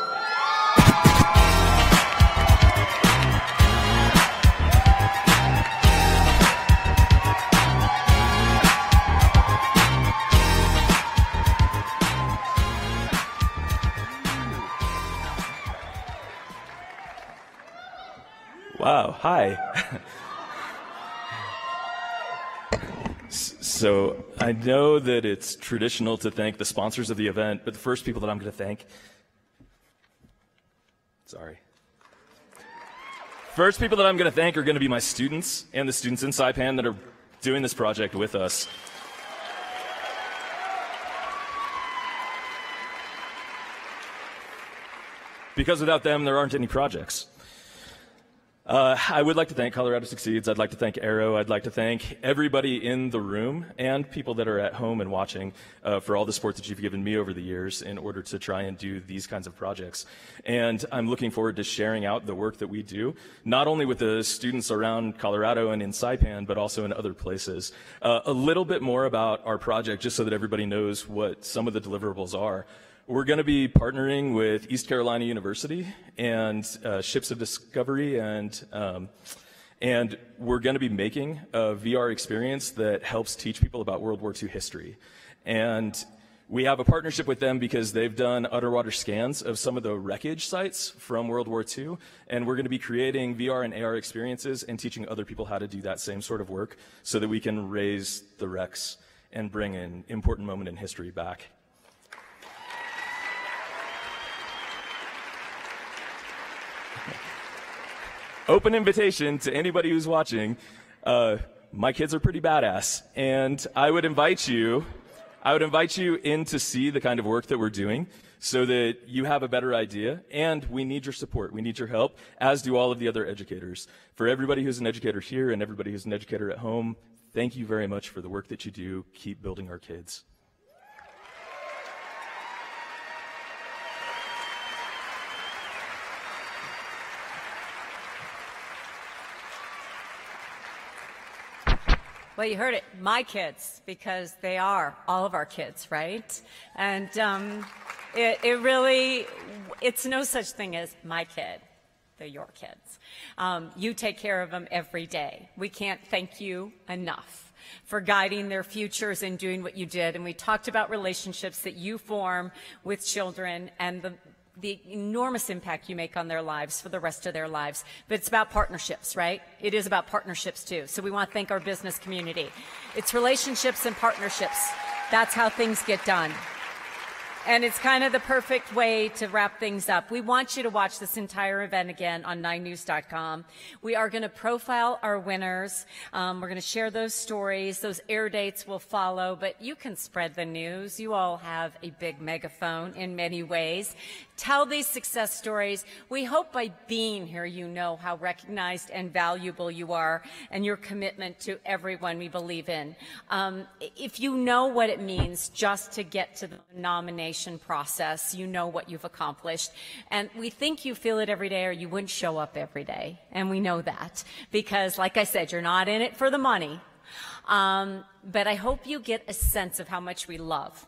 Wow, hi. So I know that it's traditional to thank the sponsors of the event, but the first people that I'm going to thank, first people that I'm going to thank are going to be my students and the students in Saipan that are doing this project with us. Because without them, there aren't any projects. I would like to thank Colorado Succeeds. I'd like to thank Arrow. I'd like to thank everybody in the room and people that are at home and watching for all the support that you've given me over the years in order to try and do these kinds of projects. And I'm looking forward to sharing out the work that we do, not only with the students around Colorado and in Saipan, but also in other places. A little bit more about our project, just so that everybody knows what some of the deliverables are. We're going to be partnering with East Carolina University and Ships of Discovery, and we're going to be making a VR experience that helps teach people about World War II history. And we have a partnership with them because they've done underwater scans of some of the wreckage sites from World War II, and we're going to be creating VR and AR experiences and teaching other people how to do that same sort of work so that we can raise the wrecks and bring an important moment in history back. Open invitation to anybody who's watching. My kids are pretty badass, and I would invite you I would invite you in to see the kind of work that we're doing so that you have a better idea, and we need your support. We need your help, as do all of the other educators. For everybody who's an educator here and everybody who's an educator at home, thank you very much for the work that you do. Keep building our kids. Well, you heard it, my kids, because they are all of our kids, right? And it really, it's no such thing as my kid. They're your kids. You take care of them every day. We can't thank you enough for guiding their futures and doing what you did. And we talked about relationships that you form with children and the enormous impact you make on their lives for the rest of their lives. But it's about partnerships, right? It is about partnerships, too. So we want to thank our business community. It's relationships and partnerships. That's how things get done. And it's kind of the perfect way to wrap things up. We want you to watch this entire event again on 9news.com. We are going to profile our winners. We're going to share those stories. Those air dates will follow, but you can spread the news. You all have a big megaphone in many ways. Tell these success stories. We hope by being here you know how recognized and valuable you are and your commitment to everyone we believe in. If you know what it means just to get to the nomination process, you know what you've accomplished. And we think you feel it every day or you wouldn't show up every day. And we know that because, like I said, you're not in it for the money. But I hope you get a sense of how much we love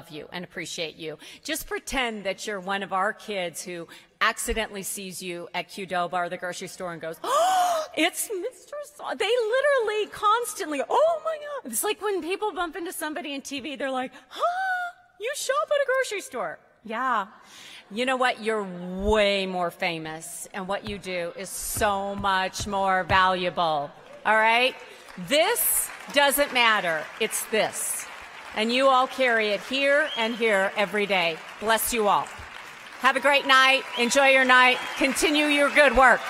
you and appreciate you. Just pretend that you're one of our kids who accidentally sees you at Qdoba or the grocery store and goes, oh, it's Mr. They literally constantly, oh my God. It's like when people bump into somebody on TV, they're like, huh, you shop at a grocery store. Yeah. You know what? You're way more famous, and what you do is so much more valuable. All right? This doesn't matter. It's this. And you all carry it here and here every day. Bless you all. Have a great night. Enjoy your night. Continue your good work.